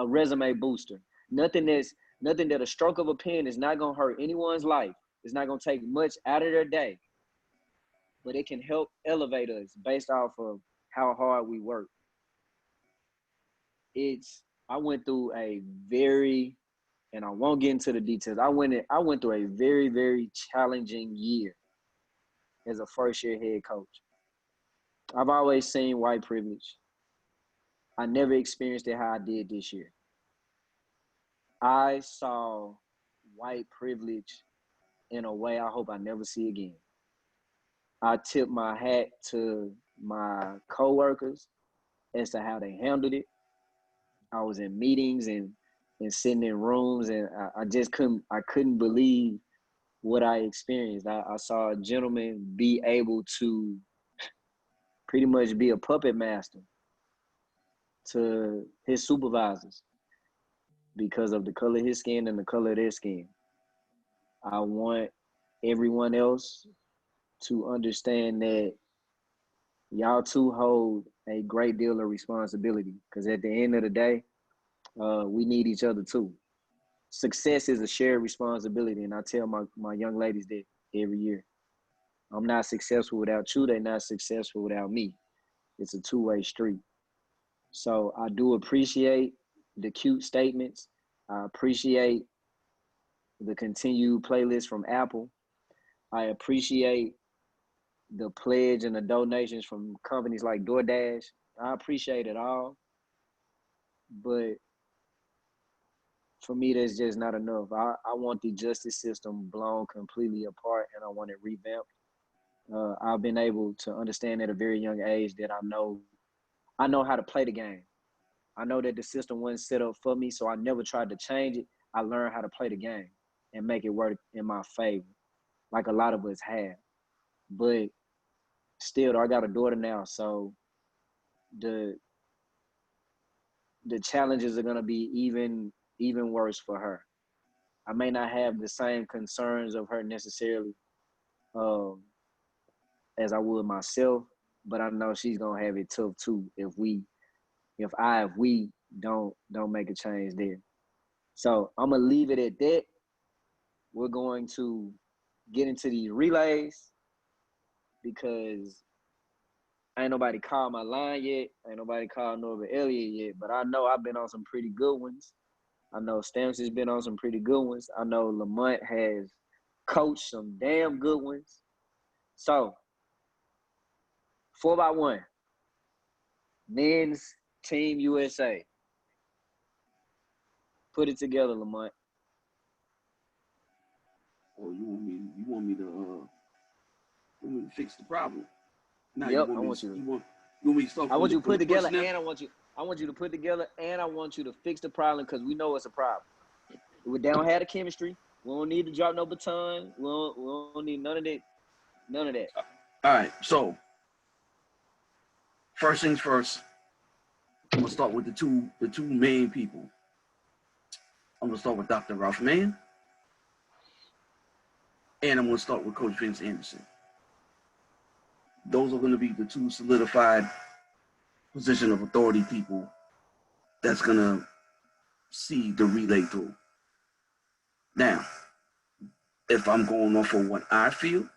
Speaker 1: resume booster. Nothing that a stroke of a pen is not gonna hurt anyone's life. It's not gonna take much out of their day, but it can help elevate us based off of how hard we work. I went through a very, and I won't get into the details. I went through a very, very challenging year as a first year head coach. I've always seen white privilege. I never experienced it how I did this year. I saw white privilege in a way I hope I never see again. I tip my hat to my coworkers as to how they handled it. I was in meetings and sitting in rooms, and I just couldn't believe what I experienced. I saw a gentleman be able to pretty much be a puppet master to his supervisors because of the color of his skin and the color of their skin. I want everyone else to understand that y'all too hold a great deal of responsibility, because at the end of the day, we need each other too. Success is a shared responsibility, and I tell my young ladies that every year. I'm not successful without you. They're not successful without me. It's a two-way street. So I do appreciate the cute statements. I appreciate the continued playlist from Apple. I appreciate the pledge and the donations from companies like DoorDash. I appreciate it all. But for me, that's just not enough. I want the justice system blown completely apart, and I want it revamped. I've been able to understand at a very young age that I know how to play the game. I know that the system wasn't set up for me, so I never tried to change it. I learned how to play the game and make it work in my favor, like a lot of us have. But still, I got a daughter now, so the challenges are gonna be even worse for her. I may not have the same concerns of her necessarily um, as I would myself, but I know she's gonna have it tough too if we don't make a change there. So I'm gonna leave it at that. We're going to get into these relays because ain't nobody called my line yet. Ain't nobody called Norbert Elliott yet, but I know I've been on some pretty good ones. I know Stamps has been on some pretty good ones. I know Lamont has coached some damn good ones. So 4x1, men's team USA. Put it together, Lamont.
Speaker 2: Oh, you want me to fix the problem. Now
Speaker 1: Yep, I want you to.
Speaker 2: you want me to start
Speaker 1: I want you to
Speaker 2: from
Speaker 1: put
Speaker 2: the
Speaker 1: together,
Speaker 2: first now?
Speaker 1: and I want you to put together, and I want you to fix the problem because we know it's a problem. They don't have the chemistry. We don't need to drop no baton. We don't need none of that. None of that.
Speaker 2: All right. So first things first. I'm gonna start with the two main people. I'm gonna start with Dr. Ralph Mann, and I'm gonna start with Coach Vince Anderson. Those are gonna be the two solidified position of authority people that's gonna see the relay through. Now, if I'm going off of what I feel,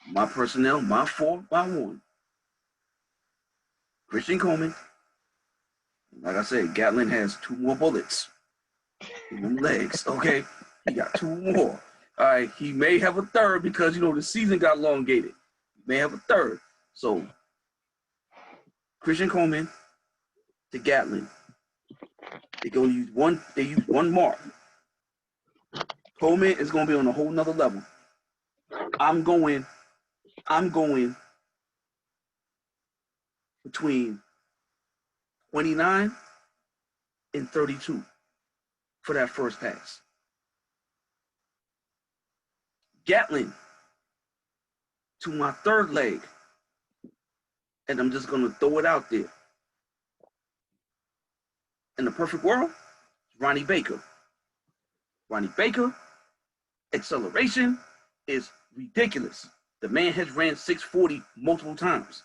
Speaker 2: my personnel, my 4x1, Christian Coleman, like I said, Gatlin has 2 more bullets in them legs, okay? He got 2 more. All right, he may have a third because, the season got elongated. He may have a third. So, Christian Coleman to Gatlin. They use one mark. Coleman is going to be on a whole nother level. I'm going between 29 and 32 for that first pass. Gatlin to my third leg, and I'm just going to throw it out there. In the perfect world, Ronnie Baker. Ronnie Baker, acceleration is ridiculous. The man has ran 640 multiple times.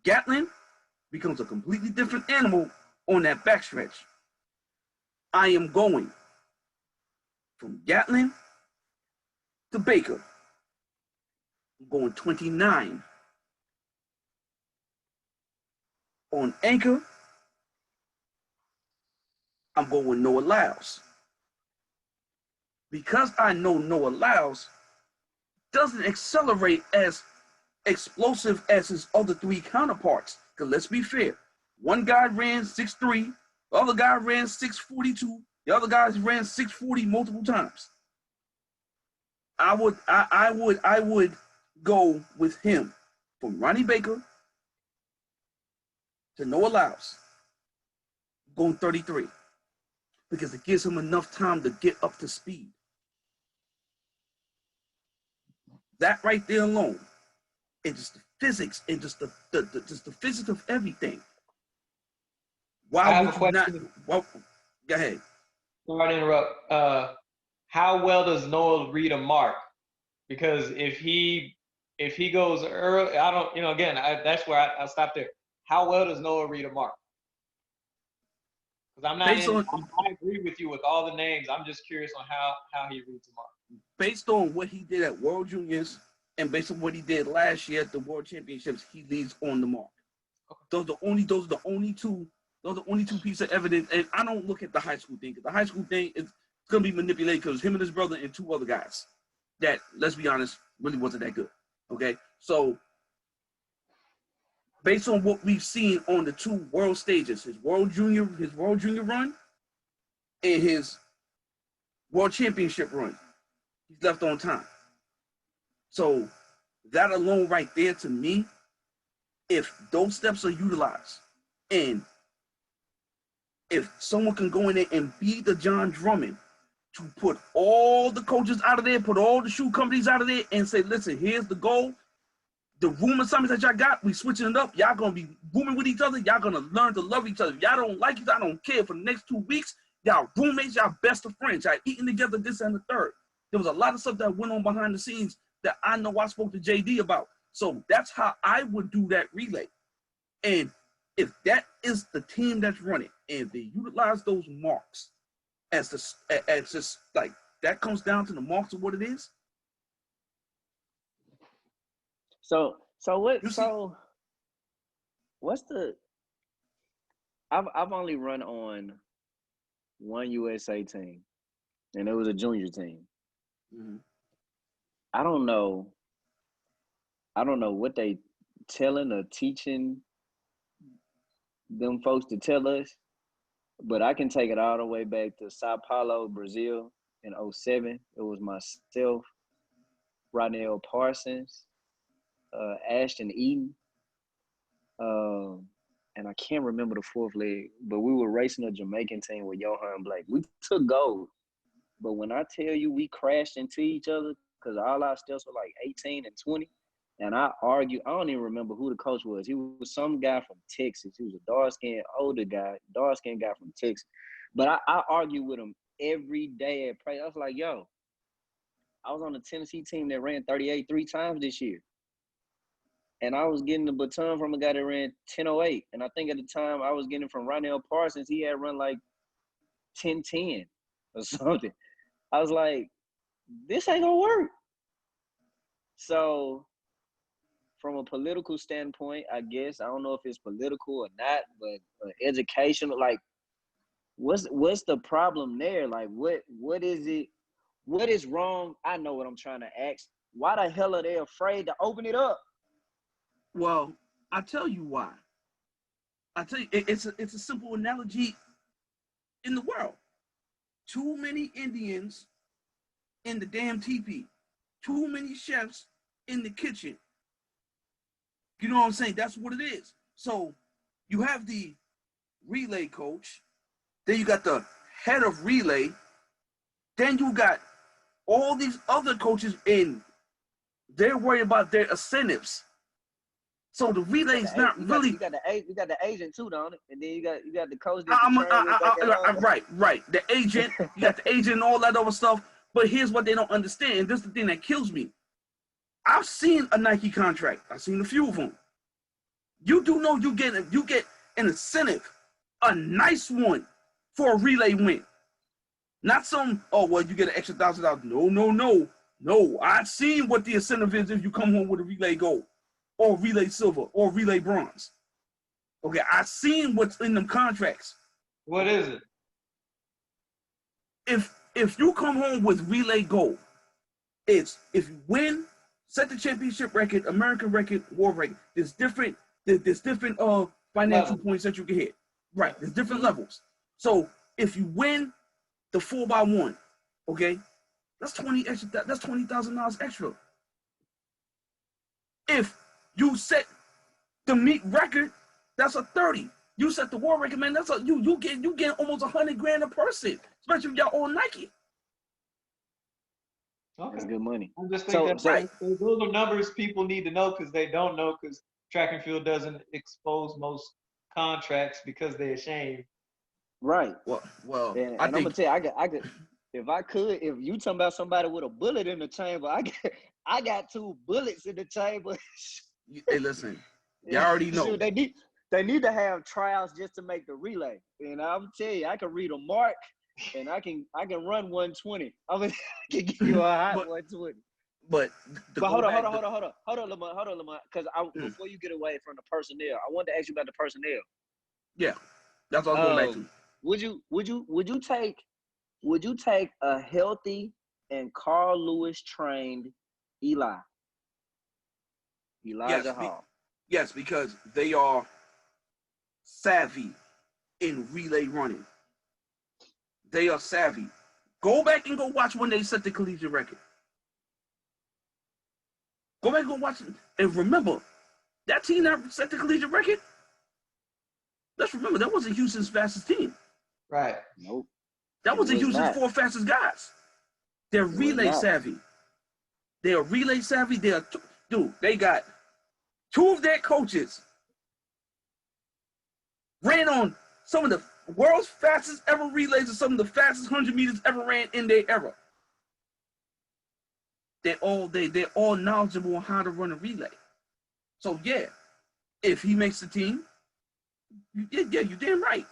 Speaker 2: Gatlin becomes a completely different animal on that backstretch. I am going from Gatlin to Baker. I'm going 29. On anchor, I'm going with Noah Lyles. Because I know Noah Lyles doesn't accelerate as explosive as his other 3 counterparts. Because let's be fair, one guy ran 6'3", the other guy ran 6'42", the other guys ran 6'40" multiple times. I would go with him from Ronnie Baker to Noah Lyles, going 33, because it gives him enough time to get up to speed. That right there alone, and just the physics and just the physics of everything.
Speaker 3: I have a question.
Speaker 2: Well, go ahead.
Speaker 3: Sorry to interrupt. How well does Noah read a mark? Because if he goes early, I don't. Again, that's where I stop there. How well does Noah read a mark? Because I agree with you with all the names. I'm just curious on how he reads a mark.
Speaker 2: Based on what he did at World Juniors and based on what he did last year at the World Championships, he leads on the mark. Okay. Those are the only two pieces of evidence. And I don't look at the high school thing, because the high school thing is gonna be manipulated because him and his brother and 2 other guys that, let's be honest, really wasn't that good. Okay, so based on what we've seen on the 2 world stages, his world junior run and his World Championship run, he's left on time. So that alone right there, to me, if those steps are utilized, and if someone can go in there and be the John Drummond to put all the coaches out of there, put all the shoe companies out of there, and say, listen, here's the goal. The room assignments that y'all got, we switching it up. Y'all gonna be rooming with each other. Y'all gonna learn to love each other. If y'all don't like each other, I don't care. For the next 2 weeks, y'all roommates, y'all best of friends. Y'all eating together, this and the third. There was a lot of stuff that went on behind the scenes that I know I spoke to JD about. So that's how I would do that relay. And if that is the team that's running, and they utilize those marks as just like that comes down to the marks of what it is.
Speaker 1: So what's the? I've only run on one USA team, and it was a junior team.
Speaker 2: Mm-hmm.
Speaker 1: I don't know what they telling or teaching them folks to tell us, but I can take it all the way back to Sao Paulo, Brazil, in '07. It was myself, Rodnell Parsons, Ashton Eaton, and I can't remember the fourth leg, but we were racing a Jamaican team with Johan Blake. We took gold, but when I tell you we crashed into each other because all our steps were like 18 and 20, and I argued. I don't even remember who the coach was. He was some guy from Texas. He was a dark-skinned, older guy, dark-skinned guy from Texas. But I argued with him every day at practice. I was like, yo, I was on the Tennessee team that ran 38 3 times this year. And I was getting the baton from a guy that ran 10:08. And I think at the time I was getting from Rodnell Parsons, he had run like 10:10 or something. I was like, this ain't gonna work. So from a political standpoint, I guess, I don't know if it's political or not, but educational, like, what's the problem there? Like, what is it? What is wrong? I know what I'm trying to ask. Why the hell are they afraid to open it up?
Speaker 2: Well, I tell you why. I tell you, it's a simple analogy in the world. Too many Indians in the damn teepee. Too many chefs in the kitchen. You know what I'm saying? That's what it is. So you have the relay coach. Then you got the head of relay. Then you got all these other coaches in. They're worried about their incentives. So the relay's not really.
Speaker 1: You got the agent too, don't it? And then you got the coach.
Speaker 2: Right. The agent, you got the agent and all that other stuff. But here's what they don't understand. And this is the thing that kills me. I've seen a Nike contract. I've seen a few of them. You do know you get an incentive, a nice one for a relay win. Not some, oh, well, you get an extra $1,000. No. I've seen what the incentive is if you come home with a relay gold or relay silver or relay bronze. Okay, I've seen what's in them contracts.
Speaker 3: What is it?
Speaker 2: If you come home with relay gold, it's if you win, set the championship record, American record, world record. There's different financial points that you can hit. Right, there's different levels. So if you win the 4x1, okay, that's $20,000 extra. If you set the meet record, that's a 30. You set the world record, man. That's you get almost $100,000 a person, especially if y'all all Nike.
Speaker 3: Okay.
Speaker 1: That's good money.
Speaker 3: I'm just thinking those are numbers people need to know because they don't know because track and field doesn't expose most contracts because they're ashamed.
Speaker 1: Right.
Speaker 2: Well,
Speaker 1: and I'm gonna tell you, I could, if you talking about somebody with a bullet in the chamber, I got 2 bullets in the chamber.
Speaker 2: Hey, listen, you already know.
Speaker 1: Shoot, they need to have trials just to make the relay. And I'm telling you, I can read a mark, and I can run 120. I can give you a hot 120.
Speaker 2: But
Speaker 1: hold on, Lamont. Because before you get away from the personnel, I wanted to ask you about the personnel.
Speaker 2: Yeah, that's what I was going back to.
Speaker 1: Would you take a healthy and Carl Lewis trained Elijah Hall?
Speaker 2: Yes, because they are savvy in relay running. They are savvy. Go back and go watch when they set the collegiate record. Go back and go watch it. And remember, that team that set the collegiate record, let's remember, that wasn't Houston's fastest team.
Speaker 3: Right.
Speaker 1: Nope.
Speaker 2: That wasn't Houston's 4 fastest guys. They're relay savvy. They are relay savvy. They got 2 of their coaches ran on some of the world's fastest ever relays and some of the fastest 100 meters ever ran in their era. They're all knowledgeable on how to run a relay. So yeah, if he makes the team, yeah, you're damn right.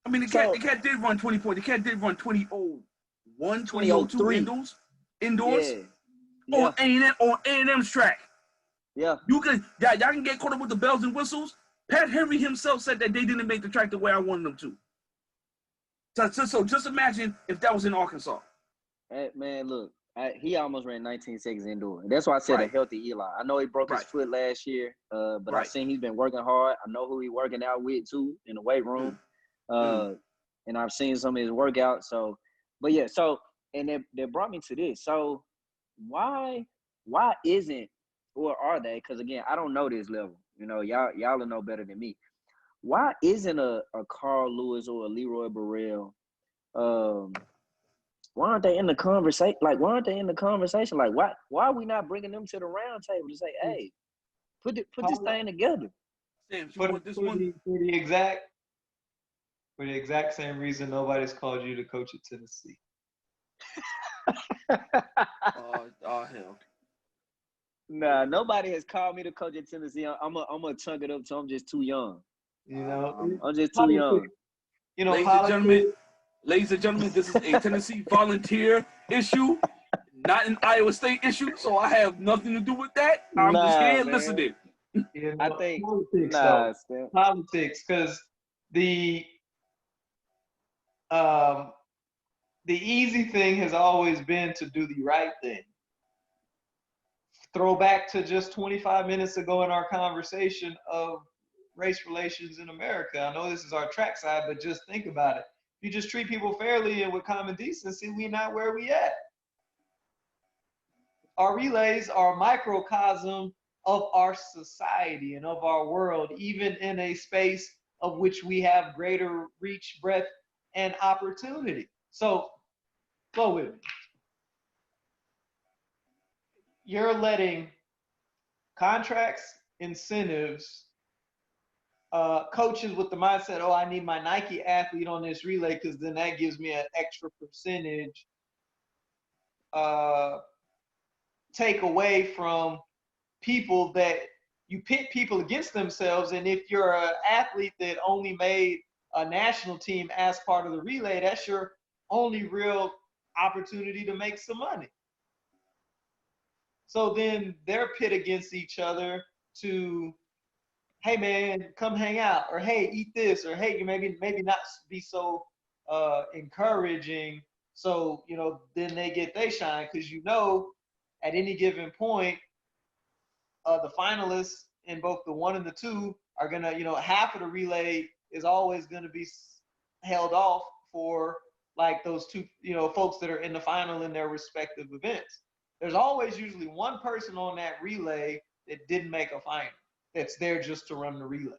Speaker 2: I mean, the cat did run 20 points. The cat did run 2001, 2002 indoors on A&M's track.
Speaker 1: Yeah.
Speaker 2: Y'all can get caught up with the bells and whistles. Pat Henry himself said that they didn't make the track the way I wanted them to. So just imagine if that was in Arkansas.
Speaker 1: Hey, man, look, he almost ran 19 seconds indoor. And that's why I said a healthy Eli. I know he broke his foot last year, but I've seen he's been working hard. I know who he's working out with, too, in the weight room. And I've seen some of his workouts. So, but yeah, so and that brought me to this. So why isn't, or are they? Because again, I don't know this level. You know, y'all will know better than me. Why isn't a Carl Lewis or a Leroy Burrell? Why aren't they in the conversation? Like, why aren't they in the conversation? Like, why are we not bringing them to the round table to say, hey, put this thing together?
Speaker 2: Sam, you
Speaker 3: For
Speaker 2: want this one?
Speaker 3: the exact same reason nobody's called you to coach at Tennessee.
Speaker 2: Hell.
Speaker 1: Nah, nobody has called me to coach at Tennessee. I'm gonna chunk it up, so I'm just too young.
Speaker 3: You know,
Speaker 1: I'm just too young.
Speaker 3: You know,
Speaker 2: ladies and gentlemen, this is a Tennessee volunteer issue, not an Iowa State issue. So I have nothing to do with that. I'm just here listening.
Speaker 3: You know,
Speaker 1: I think
Speaker 3: politics, because the easy thing has always been to do the right thing. Throw back to just 25 minutes ago in our conversation of race relations in America. I know this is our track side, but just think about it. If you just treat people fairly and with common decency, we're not where we at. Our relays are a microcosm of our society and of our world, even in a space of which we have greater reach, breadth, and opportunity. So, go with me. You're letting contracts, incentives, coaches with the mindset, oh, I need my Nike athlete on this relay because then that gives me an extra percentage, take away from people that you pit people against themselves. And if you're an athlete that only made a national team as part of the relay, that's your only real opportunity to make some money. So then they're pit against each other to, hey man, come hang out, or hey, eat this, or hey, you maybe not be so encouraging. So, you know, then they get they shine, because you know, at any given point, the finalists in both the 1 and the 2 are gonna, you know, half of the relay is always gonna be held off for like those 2, you know, folks that are in the final in their respective events. There's always usually one person on that relay that didn't make a final, that's there just to run the relay.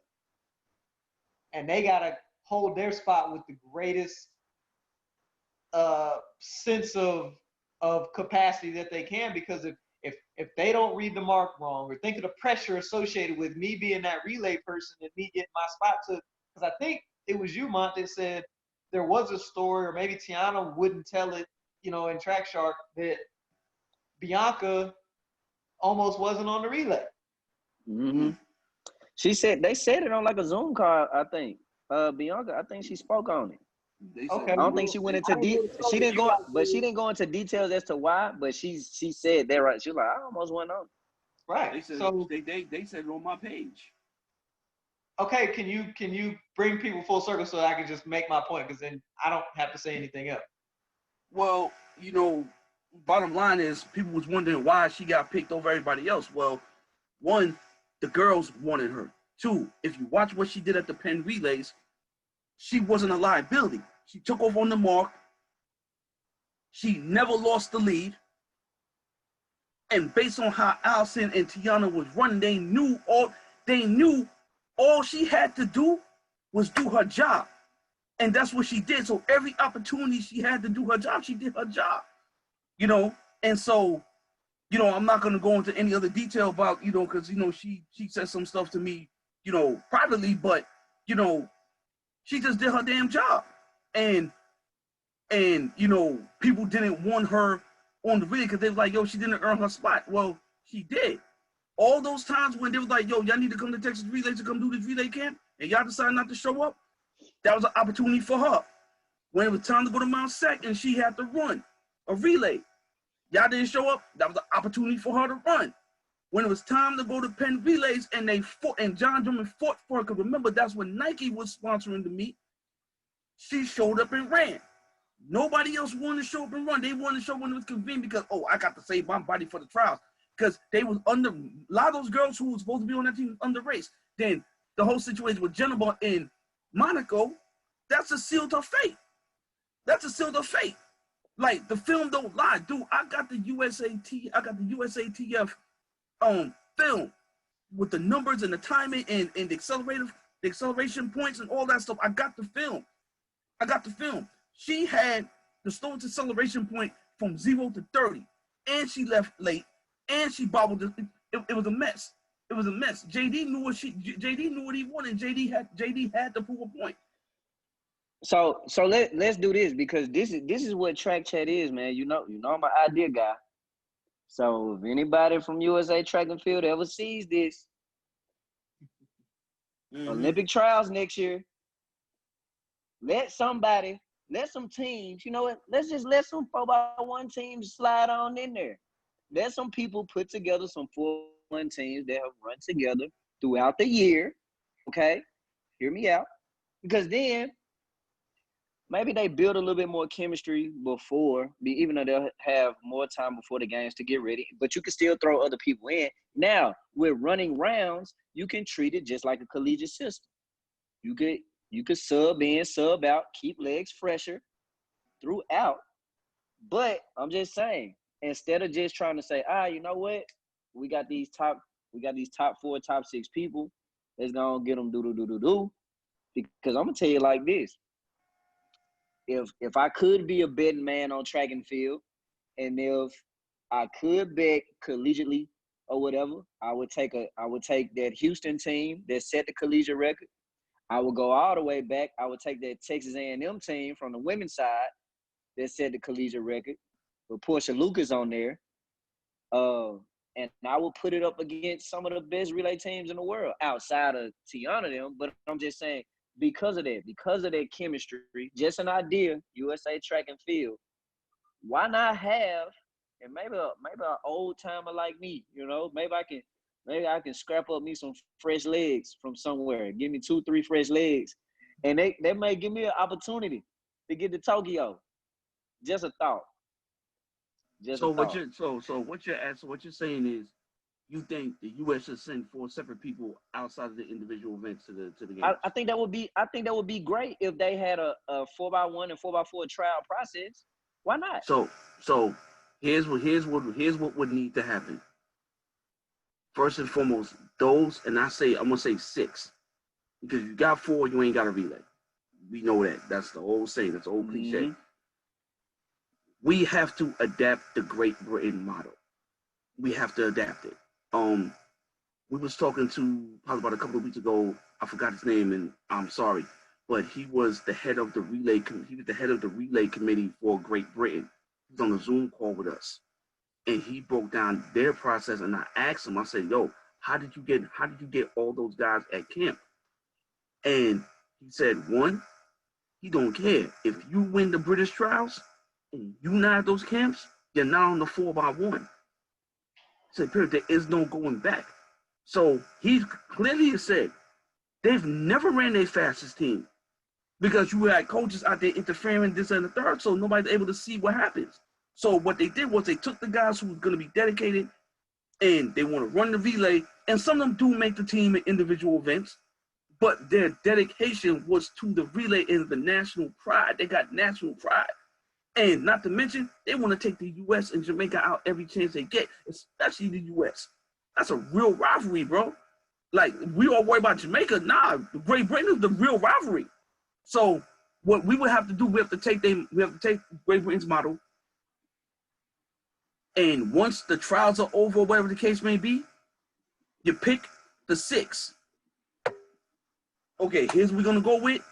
Speaker 3: And they gotta hold their spot with the greatest sense of capacity that they can, because if they don't read the mark wrong, or think of the pressure associated with me being that relay person and me getting my spot to, because I think it was you, Mont, that said there was a story, or maybe Tiana wouldn't tell it, you know, in Track Shark, that Bianca almost wasn't on the relay.
Speaker 1: Mm-hmm. They said it on like a Zoom call, I think. Bianca, I think she spoke on it.
Speaker 3: Okay.
Speaker 1: I don't think she went into she didn't go into details as to why, but she said that, right. She was like, I almost went on.
Speaker 3: Right.
Speaker 2: They said,
Speaker 3: so
Speaker 2: they said it on my page.
Speaker 3: Okay, can you bring people full circle so I can just make my point, because then I don't have to say anything else.
Speaker 2: Well, you know, bottom line is people was wondering why she got picked over everybody else. Well, 1, the girls wanted her. 2, if you watch what she did at the Penn relays, she wasn't a liability. She took off on the mark. She never lost the lead. And based on how Allison and Tiana was running, they knew all she had to do was do her job. And that's what she did. So every opportunity she had to do her job, she did her job. You know, and so, you know, I'm not going to go into any other detail about, you know, because, you know, she said some stuff to me, you know, privately, but, you know, she just did her damn job. And you know, people didn't want her on the relay because they was like, yo, she didn't earn her spot. Well, she did. All those times when they was like, yo, y'all need to come to Texas Relay to come do this relay camp, and y'all decided not to show up, that was an opportunity for her. When it was time to go to Mount Sac and she had to run a relay, y'all didn't show up, that was an opportunity for her to run. When it was time to go to Penn Relays and they fought, and John Drummond fought for her, because remember, that's when Nike was sponsoring the meet, she showed up and ran. Nobody else wanted to show up and run. They wanted to show when it was convenient because, oh, I got to save my body for the trials. Because they was under, a lot of those girls who were supposed to be on that team under race. Then the whole situation with Jennifer in Monaco, that's a seal to fate. That's a seal to fate. Like, the film don't lie, dude. I got the USATF film with the numbers and the timing and the acceleration points and all that stuff. I got the film. She had the slowest acceleration point from 0 to 30, and she left late, and she bobbled it. It was a mess. JD knew what he wanted. JD had to prove a point.
Speaker 1: So let's do this, because this is what track chat is, man. You know I'm an idea guy. So if anybody from USA Track and Field ever sees this, Olympic trials next year, let some teams, you know what? Let's just let some 4x1 teams slide on in there. Let some people put together some 4x1 teams that have run together throughout the year. Okay, hear me out, because then maybe they build a little bit more chemistry before, even though they'll have more time before the games to get ready, but you can still throw other people in. Now, with running rounds, you can treat it just like a collegiate system. You could sub in, sub out, keep legs fresher throughout. But I'm just saying, instead of just trying to say, you know what? We got these top 4, top 6 people. Let's go get them do. Because I'm gonna tell you like this. If I could be a betting man on track and field, and if I could bet collegiately or whatever, I would take that Houston team that set the collegiate record. I would go all the way back. I would take that Texas A&M team from the women's side that set the collegiate record with Portia Lucas on there. And I would put it up against some of the best relay teams in the world outside of Tiana them. But I'm just saying, because of that chemistry, just an idea, USA Track and Field, why not have, and maybe an old timer like me, maybe I can scrap up me some fresh legs from somewhere, give me 2-3 fresh legs, and they may give me an opportunity to get to Tokyo. Just a thought.
Speaker 2: What you're saying is, you think the U.S. should send 4 separate people outside of the individual events to the games?
Speaker 1: I think that would be great if they had a 4x1 and 4x4 trial process. Why not?
Speaker 2: So here's what would need to happen. First and foremost, those, and I'm gonna say 6, because you got 4, you ain't got a relay. We know that. That's the old saying. That's the old cliche. We have to adapt the Great Britain model. We have to adapt it. We was talking to probably about a couple of weeks ago. I forgot his name, and I'm sorry, but he was the head of the relay. He was the head of the relay committee for Great Britain. He was on a Zoom call with us, and he broke down their process. And I asked him, I said, "Yo, how did you get all those guys at camp?" And he said, 1, he don't care if you win the British trials and you not at those camps. You're not on the 4x1. Said, period, there is no going back. So he clearly said they've never ran their fastest team because you had coaches out there interfering this and the third, so nobody's able to see what happens. So what they did was they took the guys who were going to be dedicated and they want to run the relay, and some of them do make the team in individual events, but their dedication was to the relay and the national pride. They got national pride. And not to mention, they want to take the U.S. and Jamaica out every chance they get, especially the U.S. That's a real rivalry, bro. Like, we all worry about Jamaica. Nah, Great Britain is the real rivalry. So what we would have to do, we have to take Great Britain's model. And once the trials are over, whatever the case may be, you pick the 6. Okay, here's what we're going to go with.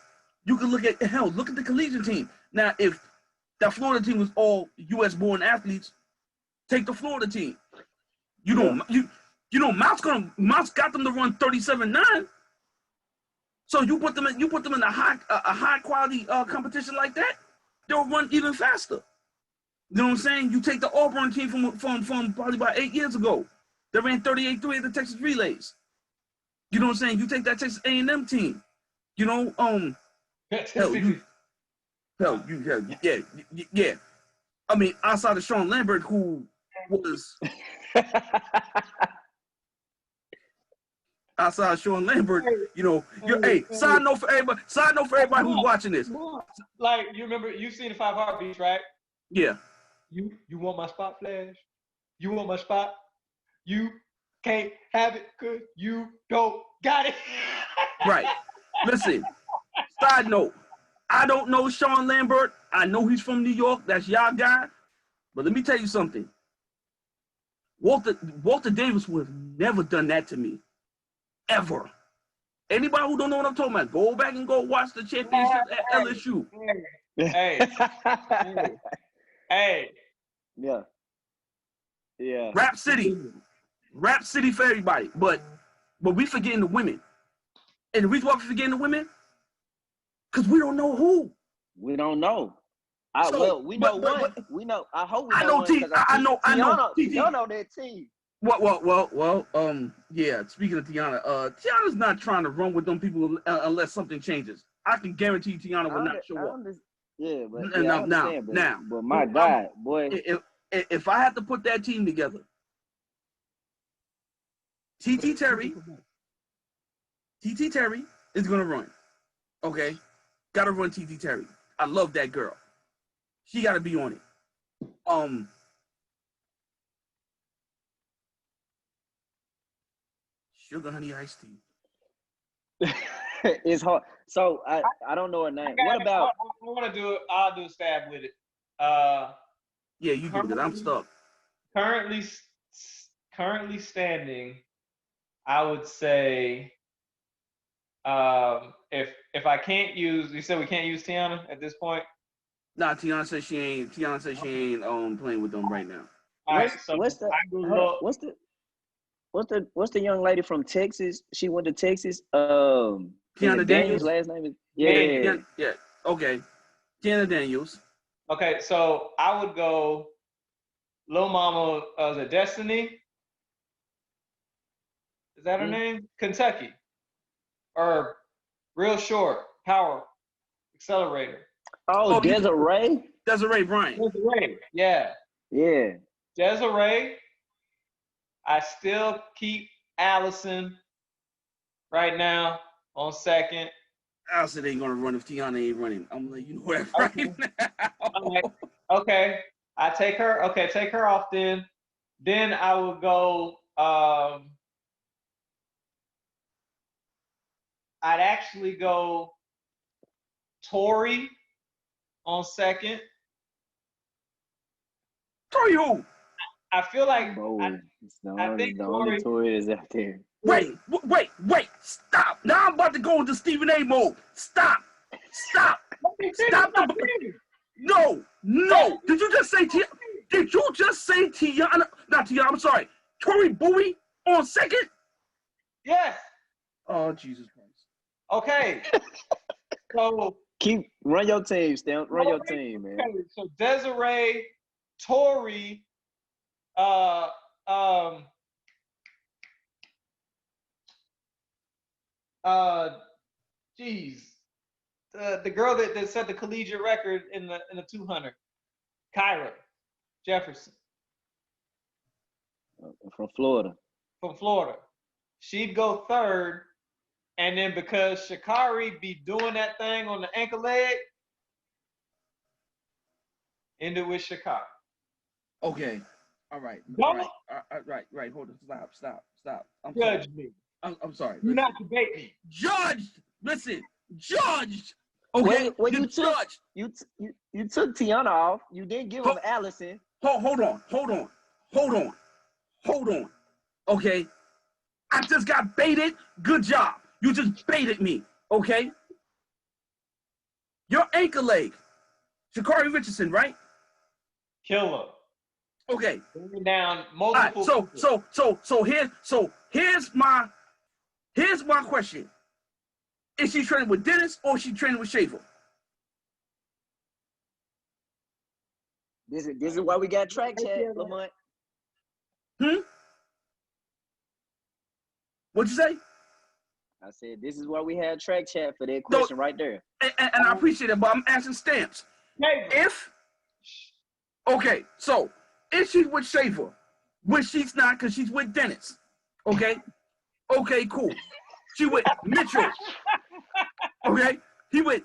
Speaker 2: You can look at the collegiate team. Now, if that Florida team was all U.S.-born athletes, take the Florida team. Mouse got them to run 37.9. So you put them in a high quality competition like that, they'll run even faster. You know what I'm saying? You take the Auburn team from probably about 8 years ago. They ran 38.3 at the Texas Relays. You know what I'm saying? You take that Texas A&M team. Yeah. I mean, outside of Sean Lambert, who was outside of Sean Lambert, side note for everybody who's watching this.
Speaker 3: Like, you remember, you've seen the 5 Heartbeats, right?
Speaker 2: Yeah.
Speaker 3: You want my spot, Flash? You want my spot? You can't have it because you don't got it.
Speaker 2: Right. Listen, side note, I don't know Sean Lambert. I know he's from New York. That's y'all guy. But let me tell you something. Walter Davis would have never done that to me. Ever. Anybody who don't know what I'm talking about, go back and go watch the championship at LSU.
Speaker 3: Hey. Hey.
Speaker 1: Yeah. Yeah.
Speaker 2: Rap City for everybody. But we forgetting the women. And the reason why we forgetting the women, because we don't know who.
Speaker 1: We don't know. We know one. We know. I hope we know one. I know Tiana that team.
Speaker 2: Well. Yeah. Speaking of Tiana, Tiana's not trying to run with them people unless something changes. I can guarantee Tiana will not show up.
Speaker 1: Yeah, but
Speaker 2: now.
Speaker 1: But my God, boy.
Speaker 2: If I have to put that team together, TT Terry is gonna run. Okay, gotta run TT Terry. I love that girl. She gotta be on it. Sugar Honey Iced Tea.
Speaker 1: It's hard. So I don't know her name. What about?
Speaker 3: I want to do it. I'll do a stab with it.
Speaker 2: Yeah, you do it. I'm stuck.
Speaker 3: Currently standing, I would say, if I can't use, you said we can't use Tiana at this point.
Speaker 2: Nah, Tiana says she ain't playing with them right now.
Speaker 3: All right,
Speaker 1: what's the young lady from Texas? She went to Texas.
Speaker 2: Tiana Daniels.
Speaker 1: Last name is
Speaker 2: yeah. Okay, Tiana Daniels.
Speaker 3: Okay, so I would go Lil Mama the Destiny. Is that her name? Kentucky. Or Real Short, Power, Accelerator.
Speaker 1: Oh, Desiree?
Speaker 2: Desiree Bryant.
Speaker 3: Desiree, yeah.
Speaker 1: Yeah.
Speaker 3: Desiree. I still keep Allison right now on second.
Speaker 2: Allison ain't gonna run if Tiana ain't running. I'm gonna let you know that right now.
Speaker 3: Okay. I take her. Okay, take her off then. Then I will go. I'd actually go Tori on second.
Speaker 2: Tori who?
Speaker 3: I feel like
Speaker 1: I think the only Tori is out there.
Speaker 2: Wait, stop. Now I'm about to go into Stephen A mode. Stop. No. Did you just say Tiana? Not Tiana, I'm sorry. Tori Bowie on second?
Speaker 3: Yes.
Speaker 2: Oh, Jesus Christ.
Speaker 3: Okay. So
Speaker 1: run your team, Stamp. Run your team, man.
Speaker 3: Okay, so Desiree, Tori, the girl that set the collegiate record in the 200, Kyra Jefferson
Speaker 1: from Florida.
Speaker 3: She'd go third, and then because Sha'Carri be doing that thing on the ankle leg, end it with Sha'Carri.
Speaker 2: Okay. All right. Right. Hold on. Stop.
Speaker 3: Judge me.
Speaker 2: I'm sorry.
Speaker 3: Do not debate me.
Speaker 2: Judged. Listen. Judged. Okay.
Speaker 1: When you took Tiana off, you didn't give him Allison.
Speaker 2: Hold on. Okay. I just got baited. Good job. You just baited me. Okay. Your ankle leg. Sha'Carri Richardson, right?
Speaker 3: Killer.
Speaker 2: Okay.
Speaker 3: Bringing down multiple.
Speaker 2: Right, so here's my question. Is she training with Dennis or is she training with Shaver?
Speaker 1: This is why we got track chat, Lamont.
Speaker 2: What'd you say?
Speaker 1: I said this is why we had track chat for that question right there.
Speaker 2: And I appreciate it, but I'm asking Stamps. If she's with Shaver, which she's not because she's with Dennis. Okay, cool. She with Mitchell. Okay, she with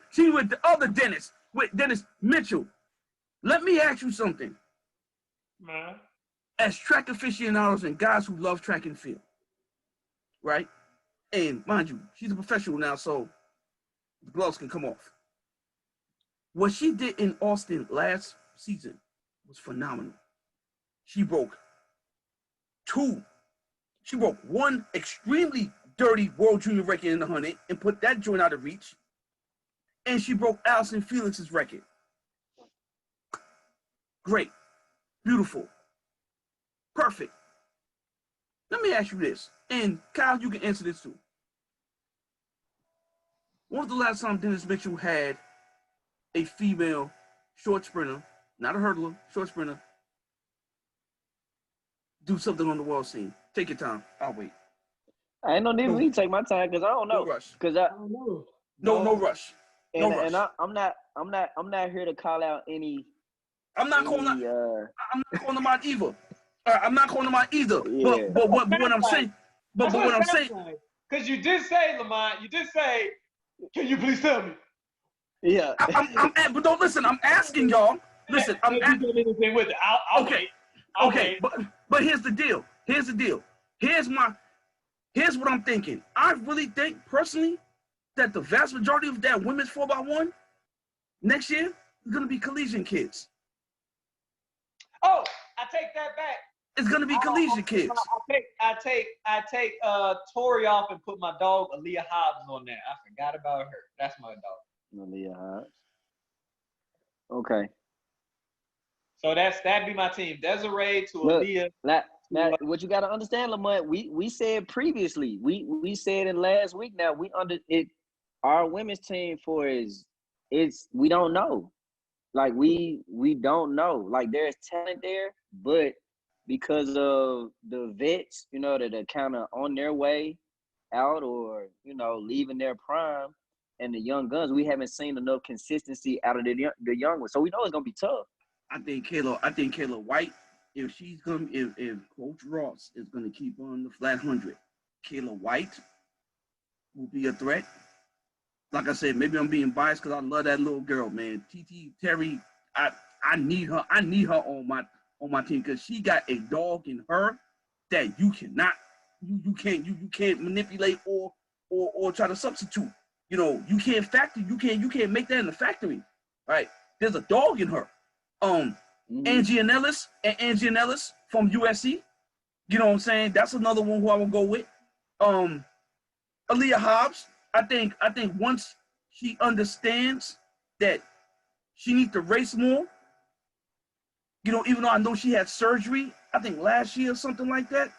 Speaker 2: the other Dennis, with Dennis Mitchell. Let me ask you something.
Speaker 3: Man.
Speaker 2: As track aficionados and guys who love track and field, right? And mind you, she's a professional now, so the gloves can come off. What she did in Austin last season was phenomenal. She broke one extremely dirty world junior record in the 100 and put that joint out of reach. And she broke Allyson Felix's record. Great. Beautiful. Perfect. Let me ask you this, and Kyle, you can answer this too. When was the last time Dennis Mitchell had a female short sprinter, not a hurdler, short sprinter, do something on the world scene? Take your time. I'll wait.
Speaker 1: I ain't no need for me to take my time because I don't know.
Speaker 2: No rush.
Speaker 1: Because
Speaker 3: I don't know.
Speaker 2: No rush. No rush.
Speaker 1: And I'm not here to call out any.
Speaker 2: I'm not calling them out either. I'm not calling them out either.
Speaker 1: Yeah.
Speaker 2: But what I'm saying. But what I'm saying.
Speaker 3: Because you did say, Lamont. You did say, can you please tell me?
Speaker 1: Yeah.
Speaker 2: But don't listen. I'm asking y'all. Listen. I'm
Speaker 3: asking anything with it. I'll
Speaker 2: okay.
Speaker 3: Wait.
Speaker 2: Okay. But here's the deal. Here's what I'm thinking. I really think personally that the vast majority of that women's 4x1 next year is gonna be collegiate kids.
Speaker 3: Oh, I take that back.
Speaker 2: It's gonna be collegiate kids.
Speaker 3: I take Tori off and put my dog Aaliyah Hobbs on there. I forgot about her. That's my dog.
Speaker 1: Aaliyah Hobbs. Okay.
Speaker 3: So that'd be my team. Desiree to Aaliyah.
Speaker 1: Now, what you got to understand, Lamont, we said previously, we said in last week. Now our women's team we don't know. Like we don't know. Like there's talent there, but because of the vets, that are kind of on their way out or leaving their prime, and the young guns, we haven't seen enough consistency out of the young ones. So we know it's gonna be tough.
Speaker 2: I think Kayla White, if Coach Ross is gonna keep on the flat 100, Kayla White will be a threat. Like I said, maybe I'm being biased because I love that little girl, man. TT Terry, I need her. I need her on my team because she got a dog in her that you can't manipulate or try to substitute. You can't make that in the factory, right? There's a dog in her. Angie Anellis from USC. You know what I'm saying? That's another one who I will go with. Aaliyah Hobbs. I think once she understands that she needs to race more, even though I know she had surgery, I think last year or something like that,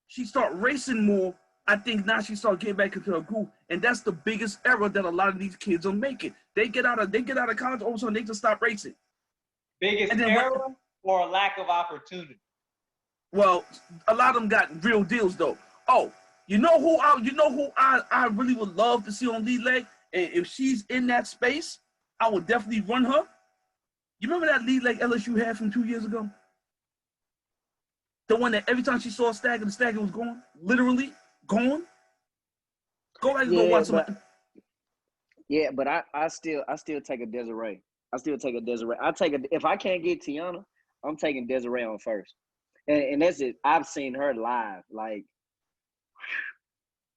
Speaker 2: she start racing more. I think now she start getting back into her groove, and that's the biggest error that a lot of these kids are making. They get out of college, all of a sudden they just stop racing.
Speaker 3: Biggest error or a lack of opportunity?
Speaker 2: Well, a lot of them got real deals though. Oh, you know who I really would love to see on lead leg, and if she's in that space, I would definitely run her. You remember that lead leg LSU had from 2 years ago? The one that every time she saw a stagger, the stagger was gone, literally gone. Go ahead and go watch some.
Speaker 1: Yeah, but I still take a Desiree. If I can't get Tiana, I'm taking Desiree on first. And that's it. I've seen her live. Like,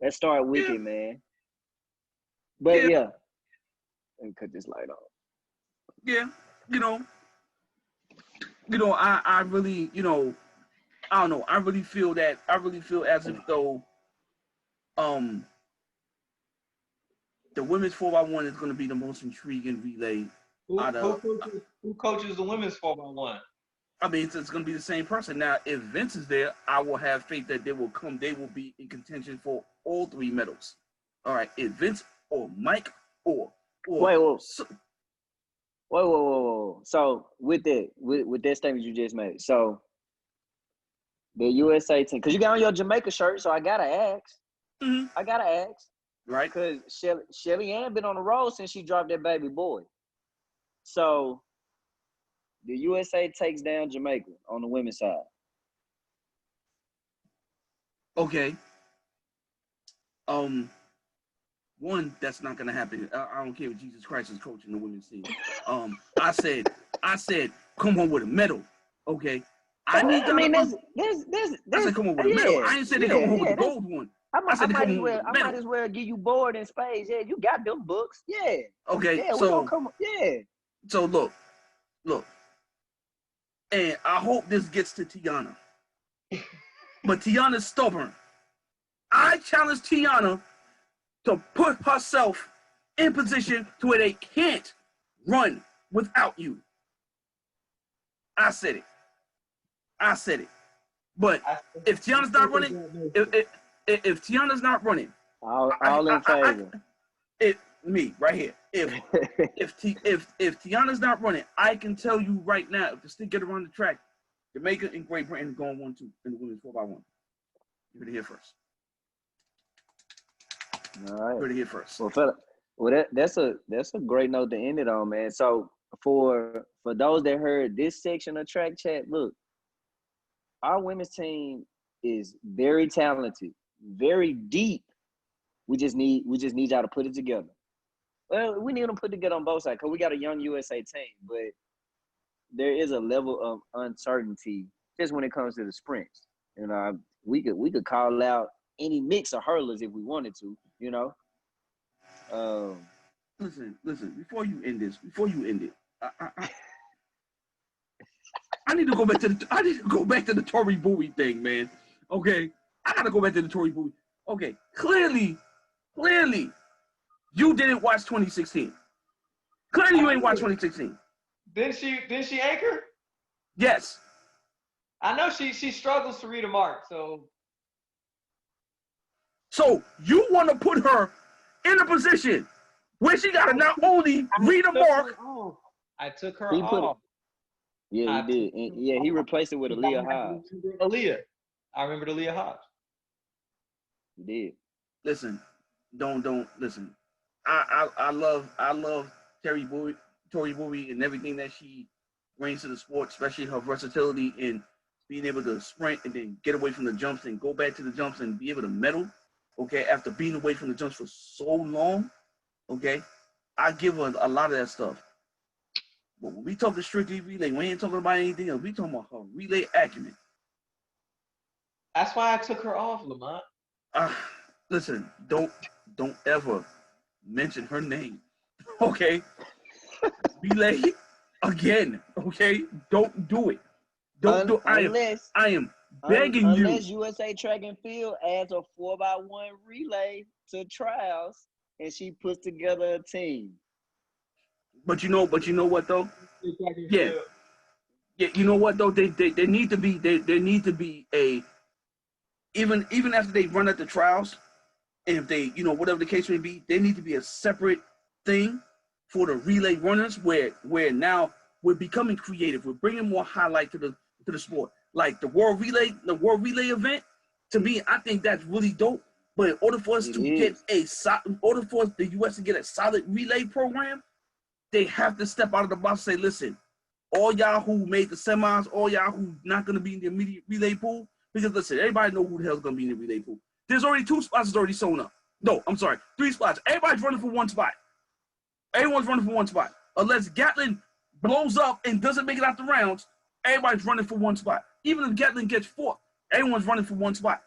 Speaker 1: that started wicked, man. But yeah. Let me cut this light off.
Speaker 2: Yeah, I really, I don't know. I really feel as if though, the women's 4x1 is going to be the most intriguing relay.
Speaker 3: Who coaches the women's 4x1?
Speaker 2: I mean, it's going to be the same person. Now, if Vince is there, I will have faith that they will be in contention for all 3 medals. All right, if Vince or Mike or
Speaker 1: wait. So with that statement you just made, so the USA team, because you got on your Jamaica shirt, so I gotta ask.
Speaker 2: Mm-hmm.
Speaker 1: Right? Because Shelly Ann been on the road since she dropped that baby boy. So the USA takes down Jamaica on the women's side.
Speaker 2: Okay. One, that's not gonna happen. I don't care if Jesus Christ is coaching the women's team. I said, come home with a medal. Okay. I need
Speaker 1: I mean,
Speaker 2: y'all. I said,
Speaker 1: there's
Speaker 2: come on with a medal.
Speaker 1: yeah,
Speaker 2: I didn't say they come
Speaker 1: yeah,
Speaker 2: home with
Speaker 1: yeah.
Speaker 2: the gold one.
Speaker 1: I
Speaker 2: I said they
Speaker 1: might
Speaker 2: come
Speaker 1: as
Speaker 2: home with
Speaker 1: well.
Speaker 2: the
Speaker 1: I
Speaker 2: medal.
Speaker 1: might as well give you board in spades. Yeah, you got them books. Yeah,
Speaker 2: Okay,
Speaker 1: yeah. We gonna
Speaker 2: so
Speaker 1: come. Yeah.
Speaker 2: so look, and I hope this gets to Tiana, but Tiana's stubborn. I challenge Tiana to put herself in position to where they can't run without you. I said it. But if Tiana's not running, if Tiana's not running,
Speaker 1: All in favor.
Speaker 2: Me right here. If Tiana's not running, I can tell you right now, if the stick get around the track, Jamaica and Great Britain going 1-2 in the women's 4x1. You heard it here first.
Speaker 1: All right.
Speaker 2: You heard it here first.
Speaker 1: Well, fella, that's a great note to end it on, man. So for those that heard this section of Track Chat, look, our women's team is very talented, very deep. We just need y'all to put it together. Well, we need them put together on both sides because we got a young USA team, but there is a level of uncertainty just when it comes to the sprints. You know, we could call out any mix of hurlers if we wanted to. You know.
Speaker 2: Listen. Before you end it, I need to go back to the Tori Bowie thing, man. Okay, I gotta go back to the Tori Bowie. Okay, clearly, you didn't watch 2016. Clearly, you ain't watched 2016.
Speaker 3: Didn't she anchor?
Speaker 2: Yes.
Speaker 3: I know she struggles to read a mark, so.
Speaker 2: So you want to put her in a position where she got to not only read a mark.
Speaker 3: I took her off.
Speaker 1: Yeah, he did. And, yeah, he replaced it with Aaliyah Hobbs.
Speaker 3: I remember Aaliyah Hobbs.
Speaker 1: He did.
Speaker 2: Listen, don't listen. I love Tori Bowie and everything that she brings to the sport, especially her versatility in being able to sprint and then get away from the jumps and go back to the jumps and be able to medal. Okay, after being away from the jumps for so long, okay, I give her a lot of that stuff. But when we talking strictly relay, we ain't talking about anything else. We talking about her relay acumen.
Speaker 3: That's why I took her off, Lamont.
Speaker 2: Listen, don't ever mention her name. Okay? Relay again. Okay? Don't do it. Don't do it. I am begging you.
Speaker 1: Unless USA Track and Field adds a 4x1 relay to trials and she puts together a team.
Speaker 2: But you know what though? Yeah. Yeah, you know what though? They need to be there need to be a even after they run at the trials, and if they, whatever the case may be, there need to be a separate thing for the relay runners where now we're becoming creative. We're bringing more highlight to the sport. Like the World Relay event, to me, I think that's really dope. But in order for us the US to get a solid relay program, they have to step out of the box and say, listen, all y'all who made the semis, all y'all who not going to be in the immediate relay pool, because listen, everybody know who the hell's going to be in the relay pool. There's already 2 spots that's already sewn up. No, I'm sorry, 3 spots. Everybody's running for 1 spot. Everyone's running for 1 spot. Unless Gatlin blows up and doesn't make it out the rounds, everybody's running for 1 spot. Even if Gatlin gets 4th, everyone's running for 1 spot.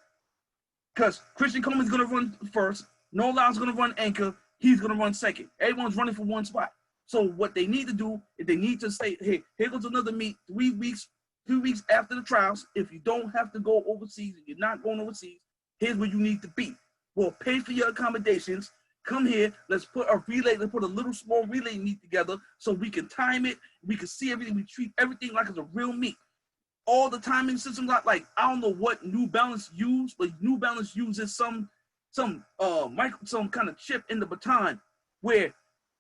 Speaker 2: Because Christian Coleman's going to run first. Noah Lyles going to run anchor. He's going to run second. Everyone's running for 1 spot. So what they need to do is they need to say, hey, here goes another meet 3 weeks after the trials. If you don't have to go overseas, if you're not going overseas, here's where you need to be. We'll pay for your accommodations. Come here. Let's put a little small relay meet together so we can time it. We can see everything. We treat everything like it's a real meet. All the timing systems, like I don't know what New Balance use, but New Balance uses some kind of chip in the baton where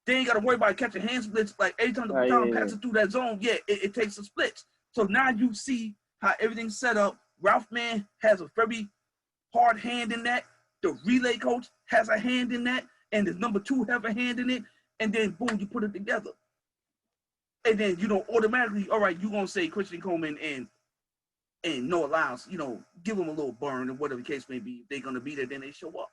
Speaker 2: they ain't got to worry about catching hand splits. Like every time the baton passes through that zone, it takes the splits. So now you see how everything's set up. Ralph Mann has a very hard hand in that. The relay coach has a hand in that. And the number 2 have a hand in it. And then, boom, you put it together. And then, automatically, all right, you're going to say Christian Coleman and Noah Lyles, give them a little burn or whatever the case may be. If they're going to be there, then they show up.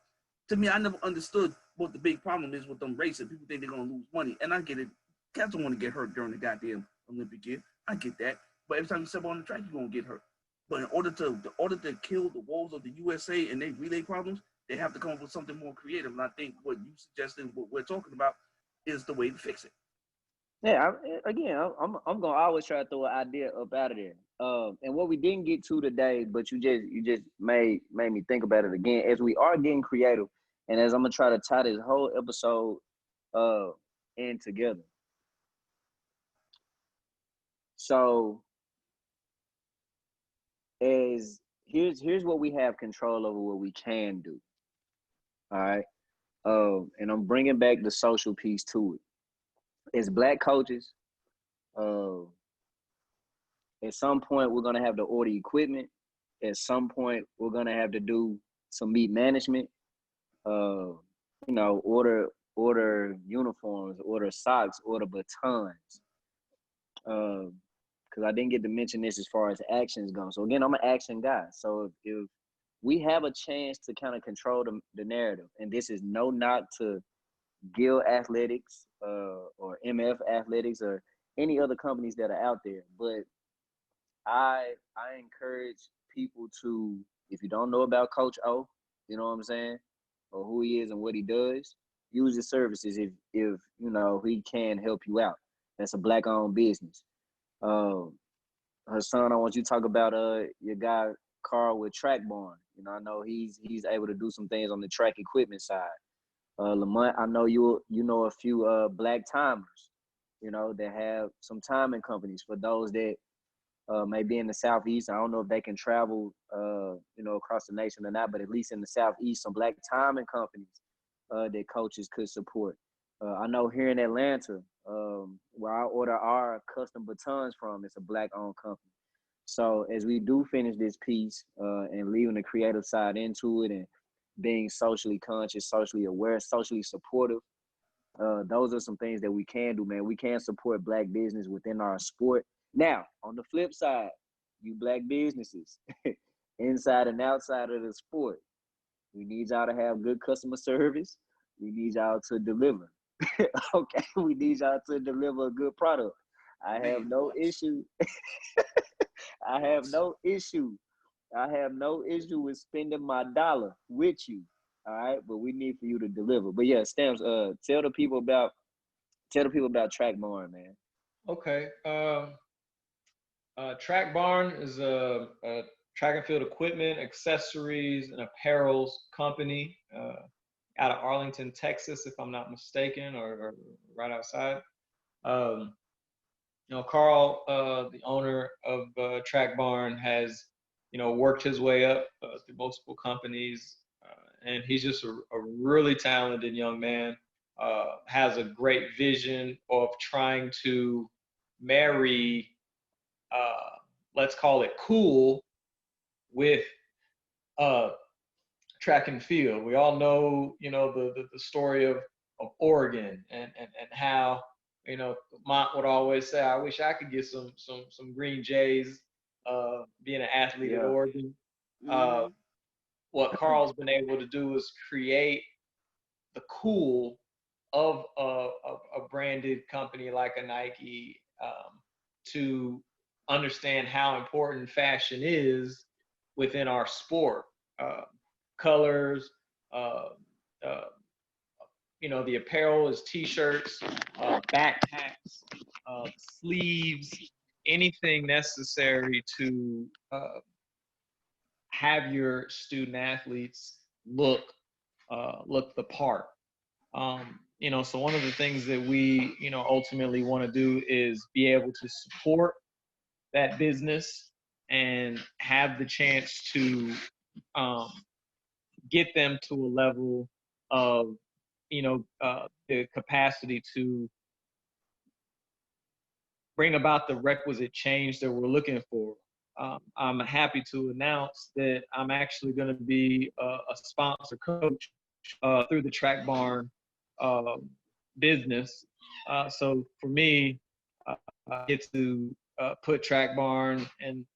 Speaker 2: To me, I never understood what the big problem is with them racing. People think they're gonna lose money, and I get it. Cats don't want to get hurt during the goddamn Olympic year. I get that. But every time you step on the track, you're gonna get hurt. But in order to kill the woes of the USA and their relay problems, they have to come up with something more creative. And I think what you suggested, what we're talking about, is the way to fix it.
Speaker 1: Yeah, I'm gonna always try to throw an idea up out of there. And what we didn't get to today, but you just made me think about it again. As we are getting creative, and as I'm gonna try to tie this whole episode uh in together. So as here's what we have control over, what we can do. All right. And I'm bringing back the social piece to it. As Black coaches, uh, at some point we're gonna have to order equipment. At some point we're gonna have to do some meet management. Uh, order uniforms, order socks, order batons. Because I didn't get to mention this as far as actions go. So again, I'm an action guy. So if we have a chance to kind of control the narrative, and this is no knock to Guild Athletics or MF Athletics or any other companies that are out there, but I encourage people to, if you don't know about Coach O, you know what I'm saying, or who he is and what he does, use his services if you know he can help you out. That's a Black owned business. Um, Hassan, I want you to talk about your guy Carl with Track Barn. You know, I know he's able to do some things on the track equipment side. Lamont, I know you know a few Black timers, you know, that have some timing companies. For those that may be in the Southeast, I don't know if they can travel, you know, across the nation or not, but at least in the Southeast, some Black timing companies that coaches could support. I know here in Atlanta, where I order our custom batons from, it's a Black-owned company. So as we do finish this piece and leaving the creative side into it and being socially conscious, socially aware, socially supportive, those are some things that we can do, man. We can support Black business within our sport. Now, on the flip side, you Black businesses, inside and outside of the sport, we need y'all to have good customer service. We need y'all to deliver. Okay, we need y'all to deliver a good product. I have
Speaker 2: Man,
Speaker 1: no
Speaker 2: what?
Speaker 1: issue. I have
Speaker 2: What?
Speaker 1: no issue. I have no issue with spending my dollar with you. All right, but we need for you to deliver. But yeah, Stamps, tell the people about Track Barn, man.
Speaker 3: Okay. Track Barn is a track and field equipment, accessories, and apparels company out of Arlington, Texas, if I'm not mistaken, or right outside. Um, Carl, the owner of Track Barn, has worked his way up through multiple companies, and he's just a really talented young man. Has a great vision of trying to marry, uh, let's call it cool, with uh, track and field. We all know, the story of Oregon and how, Mont would always say, I wish I could get some Green Jays, being an athlete at
Speaker 1: Yeah,
Speaker 3: Oregon. Uh,
Speaker 2: Mm-hmm.
Speaker 3: what Carl's been able to do is create the cool of a branded company like a Nike, to understand how important fashion is within our sport. Uh, Colors, uh, uh, the apparel is t-shirts, backpacks, sleeves, anything necessary to have your student athletes look the part. So one of the things that we, ultimately want to do is be able to support that business and have the chance to um, get them to a level of, the capacity to bring about the requisite change that we're looking for. I'm happy to announce that I'm actually going to be a sponsor coach through the Track Barn uh, business. So for me, I get to put Track Barn in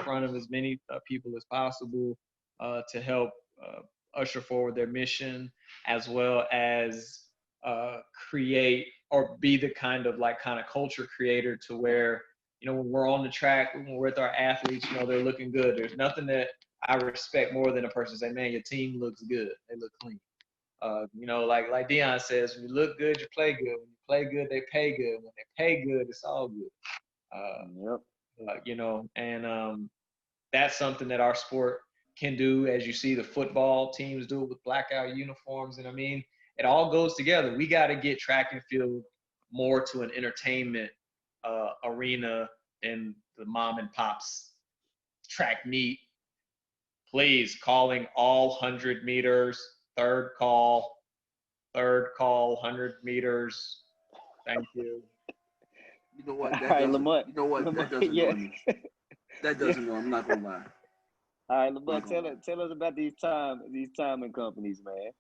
Speaker 3: front of as many people as possible to help usher forward their mission, as well as create or be the kind of culture creator to where, when we're on the track, when we're with our athletes, they're looking good. There's nothing that I respect more than a person say, man, your team looks good. They look clean. Like Dion says, when you look good, you play good. When you play good, they pay good. When they pay good, it's all good.
Speaker 1: Yep.
Speaker 3: And that's something that our sport can do, as you see the football teams do it with blackout uniforms. And I mean, it all goes together. We got to get track and field more to an entertainment arena than the mom and pops track meet. Please, calling all 100 meters, third call, 100 meters. Thank you.
Speaker 2: You know what?
Speaker 1: All right, Lamont.
Speaker 2: You know what?
Speaker 1: Lamont,
Speaker 2: That doesn't
Speaker 1: yeah.
Speaker 2: annoy me. That doesn't annoy. I'm not gonna lie.
Speaker 1: All right, Lamont, tell us about these timing companies, man.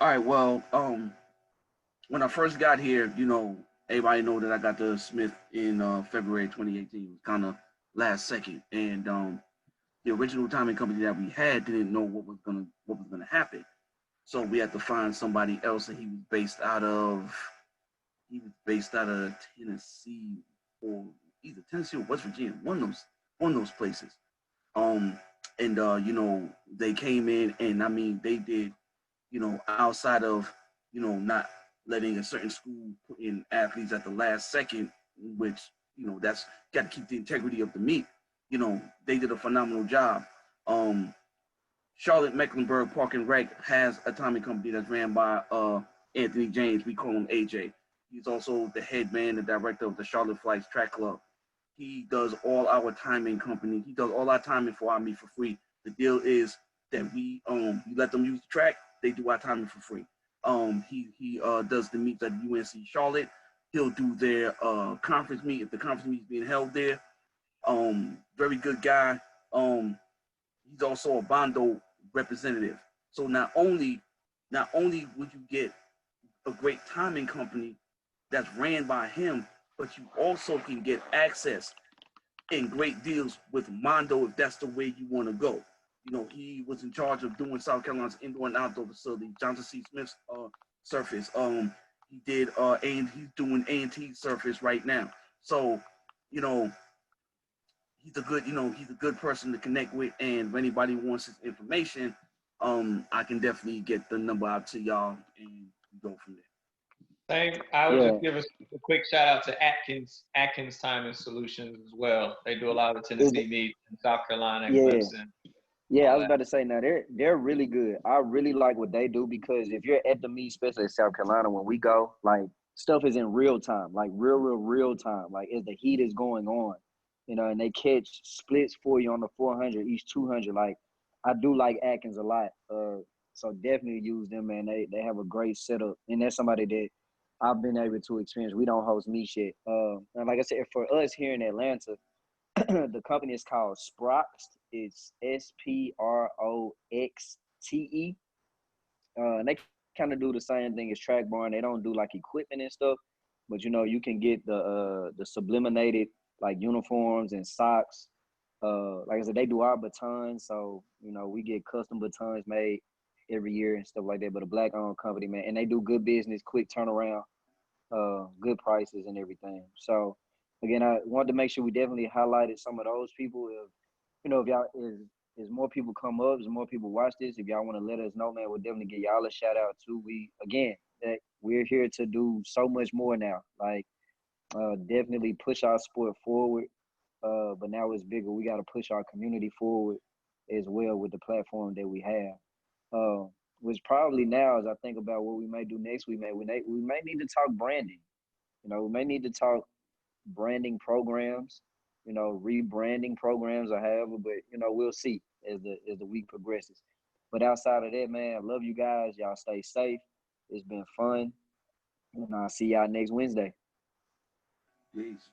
Speaker 2: All right. Well, when I first got here, everybody know that I got the Smith in February 2018, kind of last second, and the original timing company that we had didn't know what was gonna happen, so we had to find somebody else, and he was based out of Tennessee, or either Tennessee or West Virginia, one of those places. They came in, and I mean, they did, outside of, not letting a certain school put in athletes at the last second, which, that's got to keep the integrity of the meet. They did a phenomenal job. Charlotte Mecklenburg Park and Rec has a timing company that's ran by Anthony James. We call him AJ. He's also the head man and director of the Charlotte Flights Track Club. He does all our timing company. He does all our timing for our meet for free. The deal is that we let them use the track. They do our timing for free. He does the meets at UNC Charlotte. He'll do their conference meet if the conference meet is being held there. Very good guy. He's also a Bondo representative. So not only would you get a great timing company that's ran by him, but you also can get access and great deals with Mondo if that's the way you want to go. He was in charge of doing South Carolina's indoor and outdoor facility, Johnson C. Smith's surface. He did and he's doing A&T surface right now. So, he's a good person to connect with, and if anybody wants his information, I can definitely get the number out to y'all and go from there.
Speaker 3: I would just give a quick shout out to Atkins Timing Solutions as well. They do a lot of the Tennessee meets in South Carolina and Clemson.
Speaker 1: Yeah, I was about to say, now they're really good. I really like what they do, because if you're at the meet, especially in South Carolina, when we go, like, stuff is in real time, like real time, like as the heat is going on, and they catch splits for you on the 400, each 200. Like, I do like Atkins a lot. So definitely use them, man. They have a great setup, and that's somebody that I've been able to experience. We don't host meet yet. And like I said, for us here in Atlanta, the company is called Sproxt. It's Sproxte. And they kind of do the same thing as Track Barn. They don't do like equipment and stuff, but you can get the subliminated like uniforms and socks. Like I said, they do our batons, so we get custom batons made every year and stuff like that. But a black-owned company, man, and they do good business, quick turnaround, good prices and everything. So again, I wanted to make sure we definitely highlighted some of those people. If y'all as more people come up, as more people watch this, if y'all want to let us know, man, we'll definitely give y'all a shout out too. We're here to do so much more now. Like, definitely push our sport forward. But now it's bigger. We got to push our community forward as well with the platform that we have. Which probably now, as I think about what we may do next, we may need to talk branding. We may need to talk branding programs, rebranding programs or however. But we'll see as the week progresses. But outside of that, man, I love you guys. Y'all stay safe. It's been fun, and I'll see y'all next Wednesday.
Speaker 2: Peace.